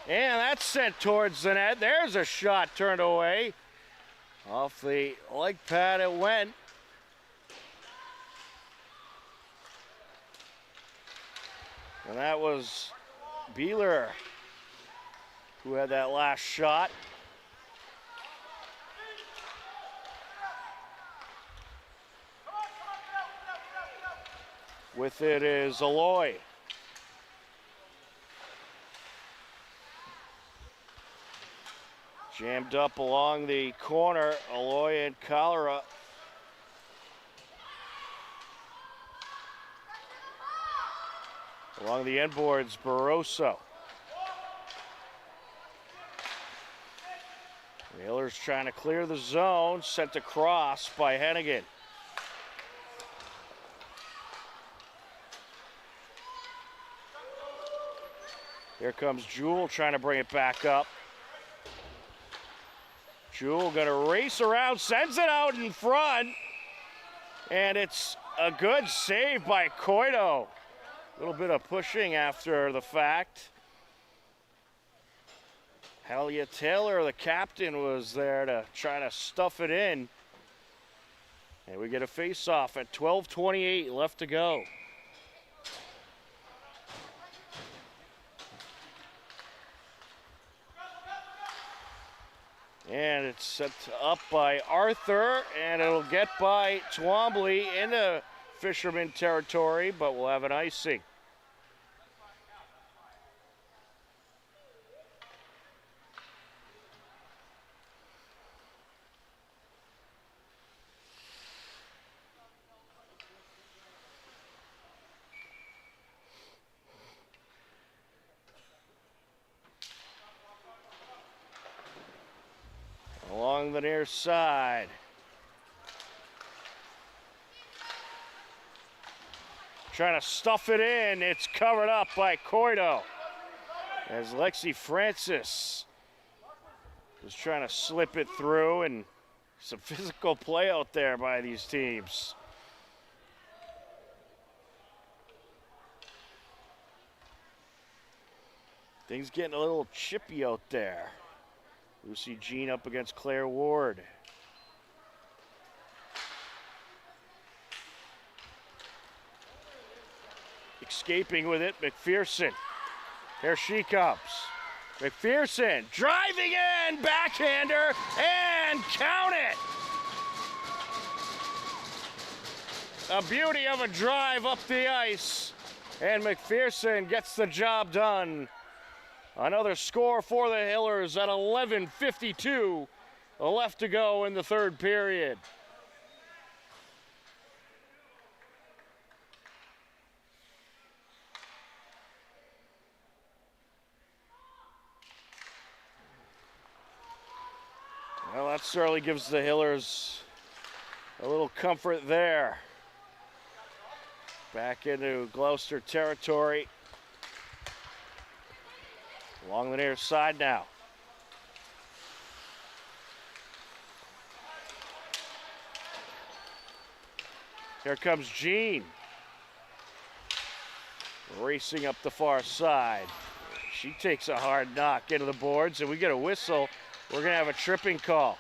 And that's sent towards the net. There's a shot turned away. Off the leg pad it went. And that was Beeler who had that last shot. With it is Aloy. Jammed up along the corner, Aloy and Cholera. Along the end boards, Barroso. Whalers trying to clear the zone, sent across by Hennigan. Here comes Jewell trying to bring it back up. Jewell gonna race around, sends it out in front. And it's a good save by Coito. A little bit of pushing after the fact. Halia Taylor, the captain, was there to try to stuff it in. And we get a face-off at 12:28 left to go. And it's set up by Arthur, and it'll get by Twombly into Fisherman territory, but we'll have an icing. Along the near side. Trying to stuff it in. It's covered up by Coito. As Lexi Francis was trying to slip it through, and some physical play out there by these teams. Things getting a little chippy out there. Lucy Jean up against Claire Ward. Escaping with it, McPherson. Here she comes. McPherson driving in, backhander, and count it. A beauty of a drive up the ice, and McPherson gets the job done. Another score for the Hillers at 11:52 left to go in the third period. Well, that certainly gives the Hillers a little comfort there. Back into Gloucester territory. Along the near side now. Here comes Jean. Racing up the far side. She takes a hard knock into the boards, and we get a whistle. We're going to have a tripping call.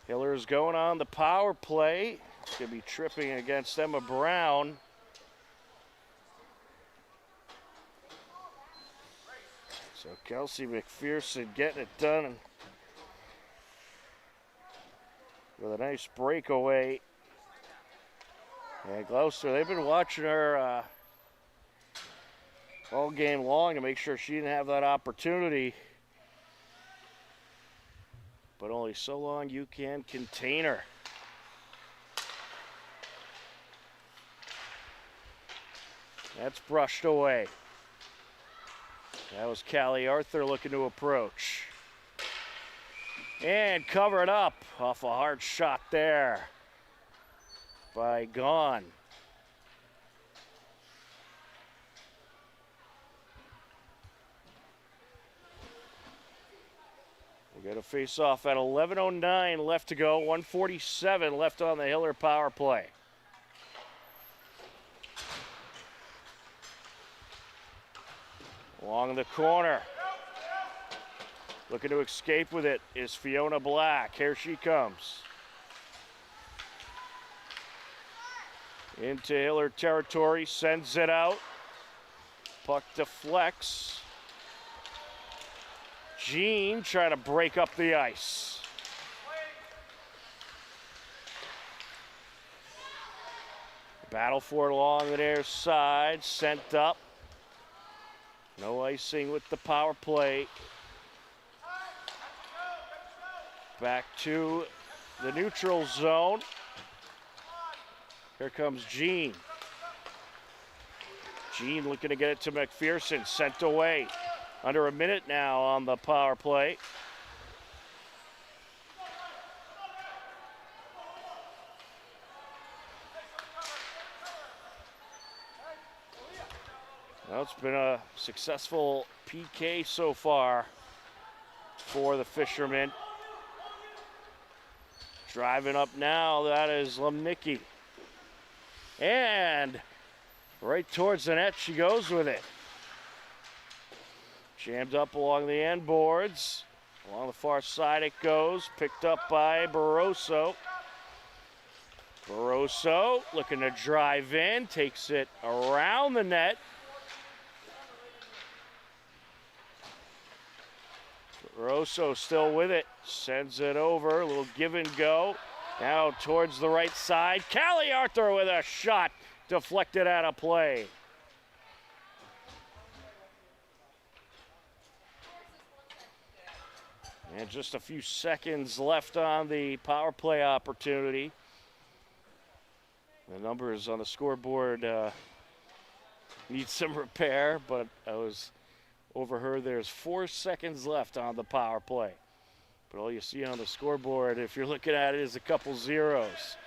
Hillers going on the power play. It's going to be tripping against Emma Brown. So Kelsey McPherson getting it done with a nice breakaway. And Gloucester, they've been watching her all game long to make sure she didn't have that opportunity. But only so long you can contain her. That's brushed away. That was Callie Arthur looking to approach. And covered up off a hard shot there by Gone. We got a face-off at 11:09 left to go. 1:47 left on the Hiller power play. Along the corner. Looking to escape with it is Fiona Black. Here she comes. Into Hiller territory, sends it out. Puck deflects. Jean trying to break up the ice. Battle for it along the near side, sent up. No icing with the power play. Back to the neutral zone. Here comes Jean. Jean looking to get it to McPherson, sent away. Under a minute now on the power play. Well, it's been a successful PK so far for the Fishermen. Driving up now, that is Lemnicki. And right towards the net she goes with it. Jammed up along the end boards. Along the far side it goes, picked up by Barroso. Barroso looking to drive in, takes it around the net. Barroso still with it, sends it over, a little give and go. Now towards the right side, Callie Arthur with a shot, deflected out of play. And just a few seconds left on the power play opportunity. The numbers on the scoreboard need some repair, but I was overheard there's 4 seconds left on the power play. But all you see on the scoreboard, if you're looking at it, is a couple zeros.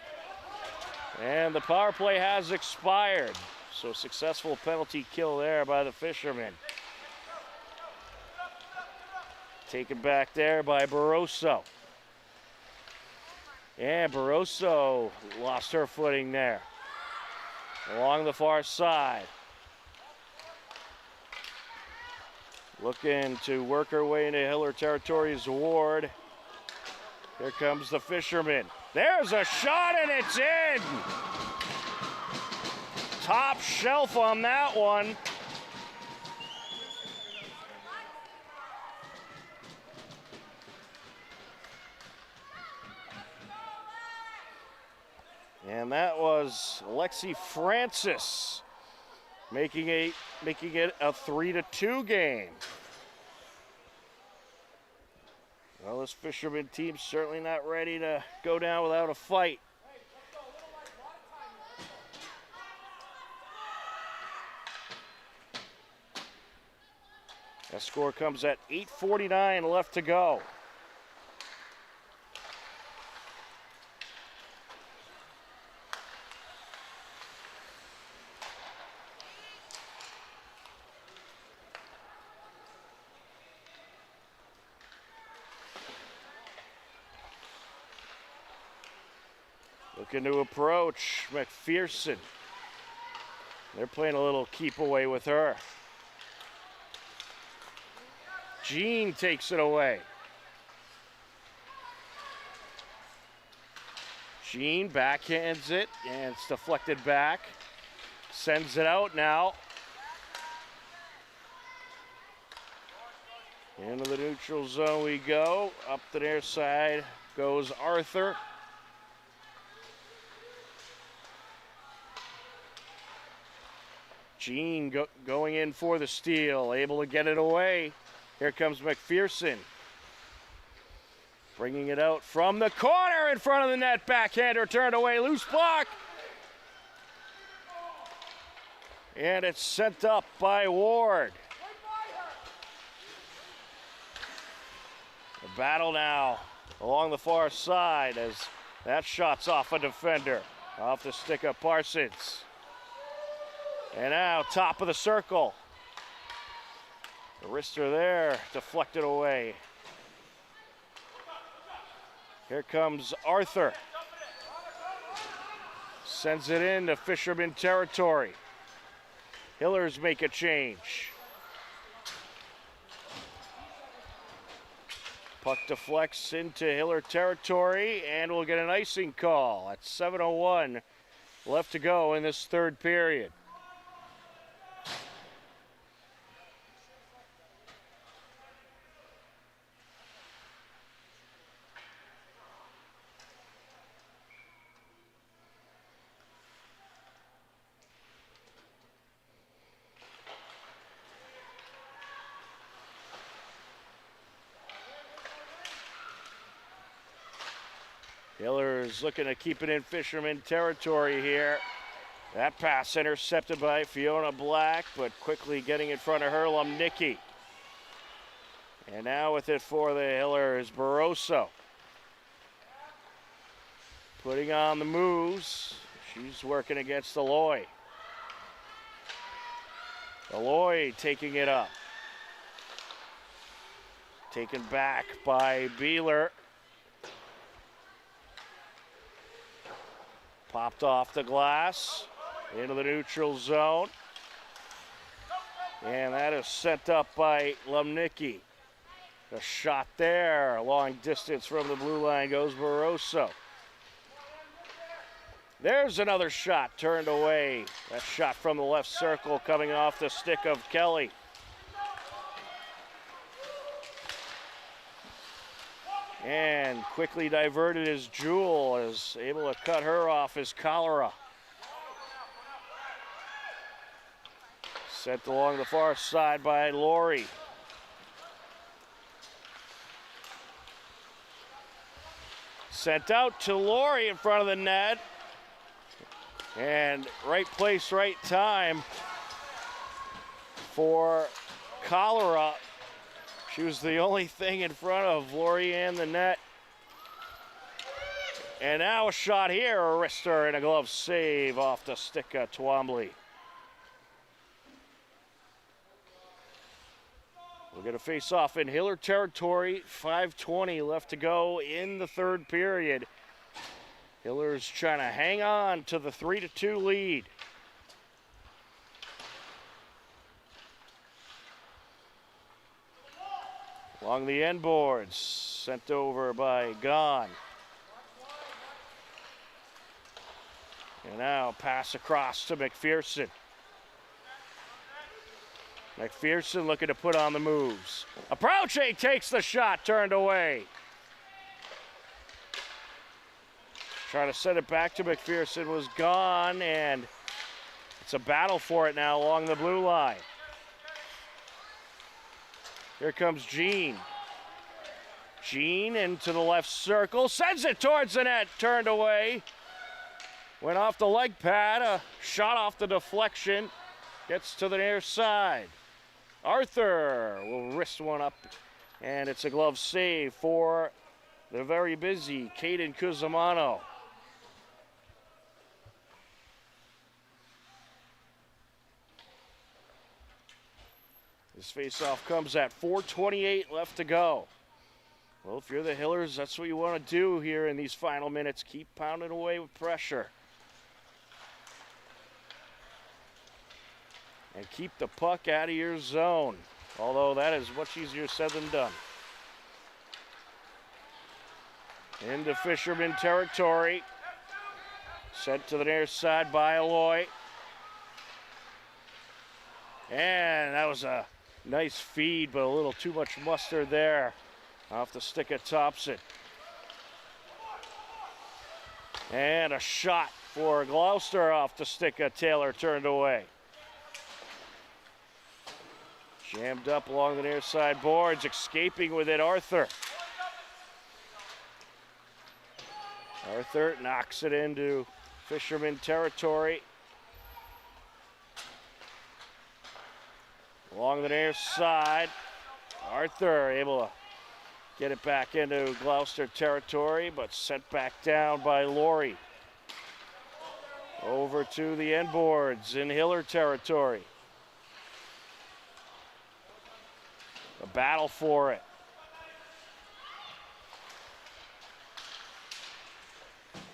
And the power play has expired. So successful penalty kill there by the Fishermen. Taken back there by Barroso. And Barroso lost her footing there. Along the far side. Looking to work her way into Hiller territory is Ward. Here comes the Fisherman. There's a shot and it's in! Top shelf on that one. And that was Lexi Francis making it a 3-2 game. Well, this Fisherman team's certainly not ready to go down without a fight. That score comes at 8:49 left to go. Looking to approach McPherson. They're playing a little keep away with her. Jean takes it away. Jean backhands it and it's deflected back. Sends it out now. Into the neutral zone we go. Up the near side goes Arthur. Jean going in for the steal, able to get it away. Here comes McPherson. Bringing it out from the corner in front of the net. Backhander turned away, loose block. And it's sent up by Ward. The battle now along the far side as that shot's off a defender. Off the stick of Parsons. And now top of the circle. The wrister there, deflected away. Here comes Arthur. Sends it into Fisherman territory. Hillers make a change. Puck deflects into Hiller territory, and we'll get an icing call at 7:01 left to go in this third period. Hiller is looking to keep it in Fisherman territory here. That pass intercepted by Fiona Black, but quickly getting in front of her, Lumnicki. And now with it for the Hiller is Barroso. Putting on the moves. She's working against Aloy. Aloy taking it up. Taken back by Beeler. Popped off the glass into the neutral zone. And that is sent up by Lumnicki. A shot there, long distance from the blue line goes Barroso. There's another shot turned away. That shot from the left circle coming off the stick of Kelly. And quickly diverted as Jewel is able to cut her off as Cholera. Sent along the far side by Laurie. Sent out to Laurie in front of the net. And right place, right time for Cholera. She was the only thing in front of Laurie and the net. And now a shot here, a wrister and a glove save off the stick of Twombly. We're going to face off in Hiller territory, 5:20 left to go in the third period. Hiller's trying to hang on to the 3-2 lead. Along the end boards, sent over by Gahn. And now pass across to McPherson. McPherson looking to put on the moves. Approaching, takes the shot, turned away. Trying to set it back to McPherson was gone, and it's a battle for it now along the blue line. Here comes Jean. Jean into the left circle, sends it towards the net, turned away. Went off the leg pad, a shot off the deflection, gets to the near side. Arthur will wrist one up, and it's a glove save for the very busy Caden Cusimano. This faceoff comes at 4:28 left to go. Well, if you're the Hillers, that's what you want to do here in these final minutes. Keep pounding away with pressure. And keep the puck out of your zone. Although that is much easier said than done. Into Fisherman territory. Sent to the near side by Aloy. And that was a nice feed, but a little too much mustard there off the stick of Thompson. And a shot for Gloucester off the stick of Taylor, turned away. Jammed up along the near side boards, escaping with it, Arthur. Arthur knocks it into Fisherman territory. Along the near side, Arthur able to get it back into Gloucester territory, but sent back down by Laurie. Over to the end boards in Hiller territory. A battle for it.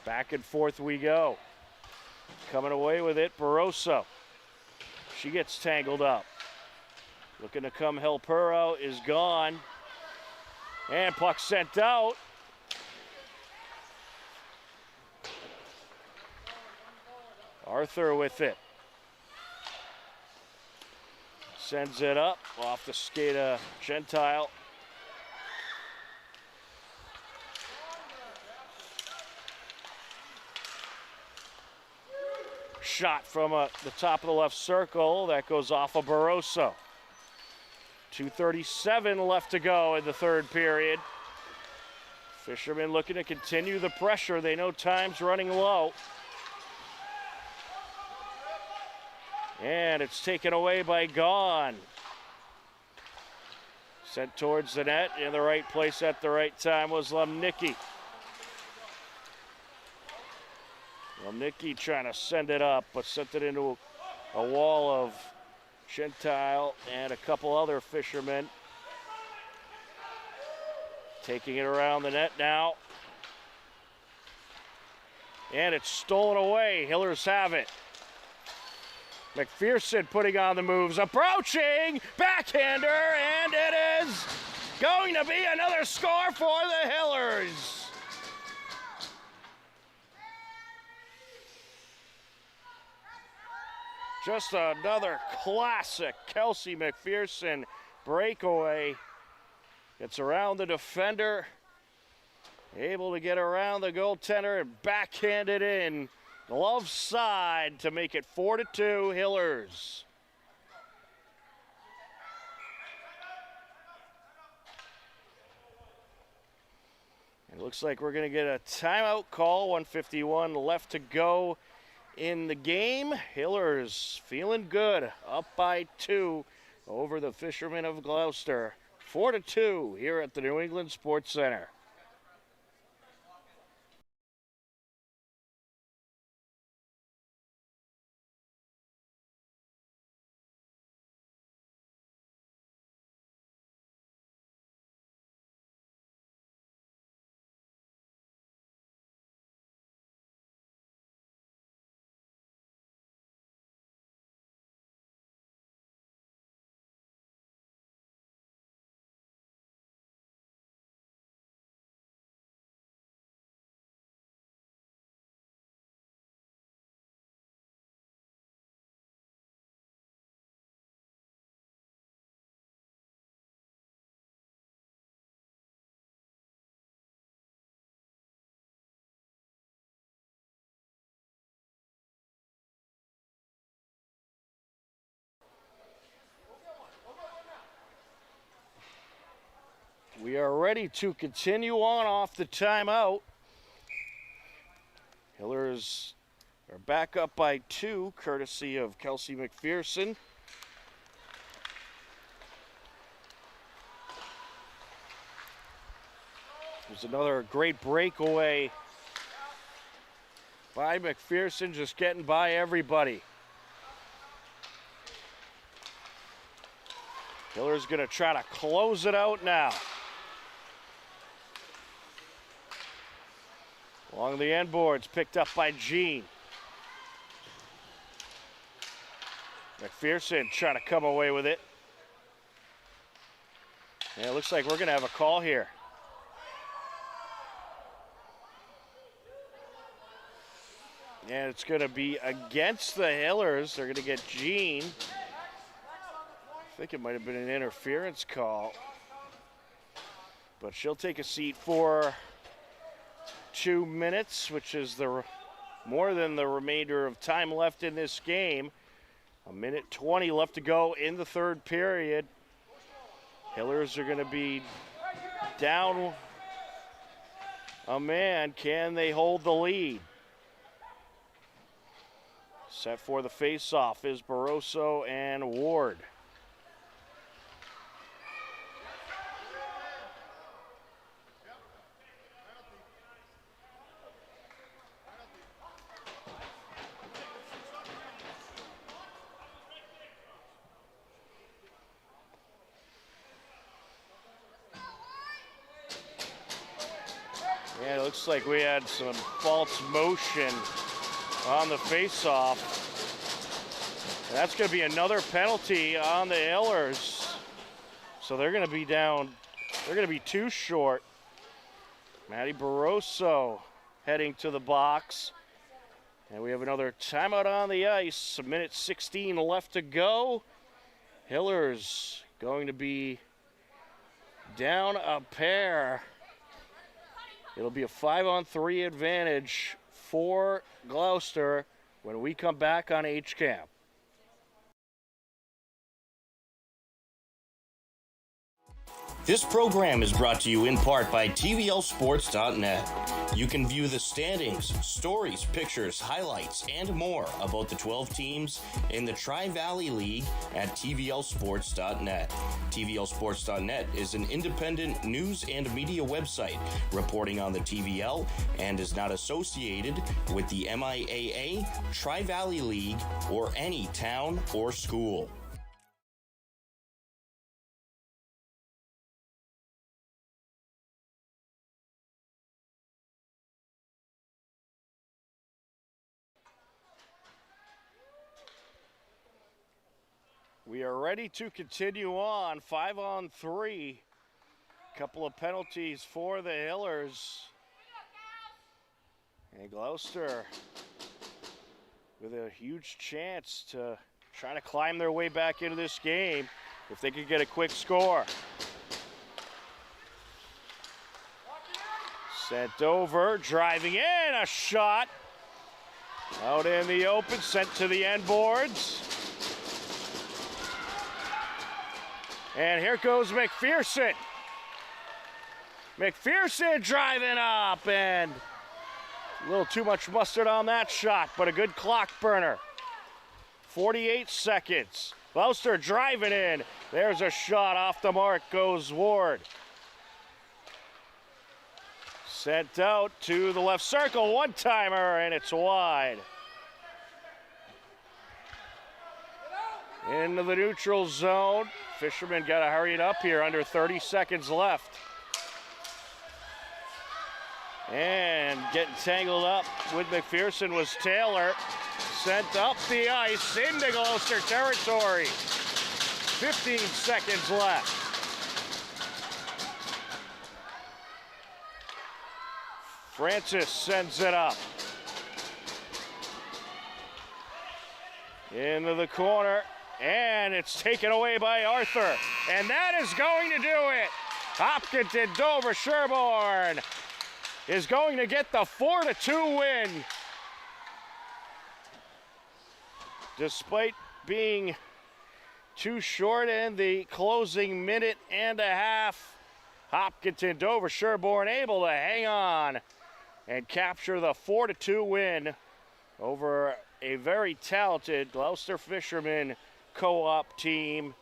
Back and forth we go. Coming away with it, Barroso. She gets tangled up. Looking to come help her out is gone. And puck sent out. Arthur with it. Sends it up off the skate of Gentile. Shot from the top of the left circle. That goes off of Barroso. 2:37 left to go in the third period. Fishermen looking to continue the pressure. They know time's running low. And it's taken away by Gaughan. Sent towards the net. In the right place at the right time was Lumnicki. Lumnicki trying to send it up, but sent it into a wall of Gentile and a couple other fishermen. Taking it around the net now. And it's stolen away. Hillers have it. McPherson putting on the moves, approaching, backhander, and it is going to be another score for the Hillers. Just another classic Kelsey McPherson breakaway. Gets around the defender, able to get around the goaltender and backhand it in. Glove side to make it 4-2 Hillers. It looks like we're going to get a timeout call. 1:51 left to go in the game. Hillers feeling good, up by 2 over the Fishermen of Gloucester. 4-2 here at the New England Sports Center. We are ready to continue on off the timeout. Hillers are back up by 2, courtesy of Kelsey McPherson. There's another great breakaway by McPherson, just getting by everybody. Hillers gonna try to close it out now. Along the end boards, picked up by Jean. McPherson trying to come away with it. And it looks like we're gonna have a call here. And it's gonna be against the Hillers. They're gonna get Jean. I think it might have been an interference call. But she'll take a seat for 2 minutes, which is more than the remainder of time left in this game. 1:20 left to go in the third period. Hillers are going to be down a man. Can they hold the lead? Set for the face-off is Barroso and Ward. Yeah, it looks like we had some false motion on the face-off. And that's going to be another penalty on the Hillers. So they're going to be down They're going to be too short. Matty Barroso heading to the box. And we have another timeout on the ice. A minute 16 left to go. Hillers going to be down a pair. It'll be a 5-on-3 advantage for Gloucester when we come back on HCAM. This program is brought to you in part by TVLSports.net. You can view the standings, stories, pictures, highlights, and more about the 12 teams in the Tri-Valley League at TVLSports.net. TVLSports.net is an independent news and media website reporting on the TVL and is not associated with the MIAA, Tri-Valley League, or any town or school. We are ready to continue on. 5-on-3. Couple of penalties for the Hillers. And Gloucester with a huge chance to try to climb their way back into this game if they could get a quick score. Sent over, driving in, a shot. Out in the open, sent to the end boards. And here goes McPherson. McPherson driving up, and a little too much mustard on that shot, but a good clock burner. 48 seconds. Gloucester driving in. There's a shot off the mark, goes Ward. Sent out to the left circle, one-timer, and it's wide. Into the neutral zone. Fishermen got to hurry it up here, under 30 seconds left. And getting tangled up with McPherson was Taylor. Sent up the ice into Gloucester territory. 15 seconds left. Francis sends it up. Into the corner. And it's taken away by Arthur. And that is going to do it. Hopkinton Dover Sherborne is going to get the 4-2 win. Despite being too short in the closing minute and a half, Hopkinton Dover Sherborne able to hang on and capture the 4-2 win over a very talented Gloucester Fishermen co-op team.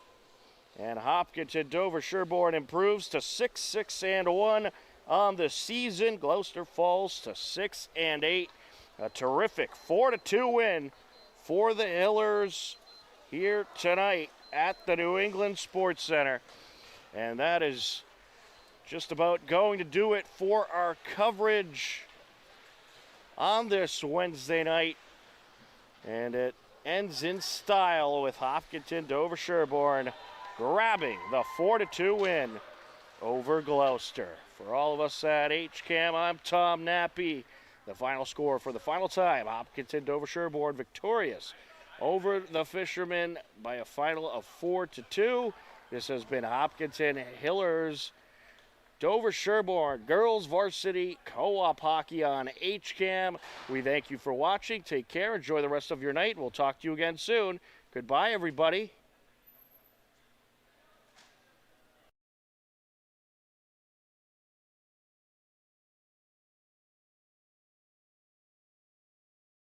And Hopkinton Dover Sherborne improves to 6-6-1 on the season. Gloucester falls to 6-8. A terrific 4-2 win for the Hillers here tonight at the New England Sports Center. And that is just about going to do it for our coverage on this Wednesday night. And it ends in style with Hopkinton Dover Sherborne grabbing the 4-2 win over Gloucester. For all of us at HCAM, I'm Tom Nappy. The final score for the final time, Hopkinton Dover Sherborne victorious over the Fishermen by a final of 4-2. This has been Hopkinton Hillers Dover Sherborne Girls Varsity Co-op Hockey on HCAM. We thank you for watching. Take care. Enjoy the rest of your night. We'll talk to you again soon. Goodbye, everybody.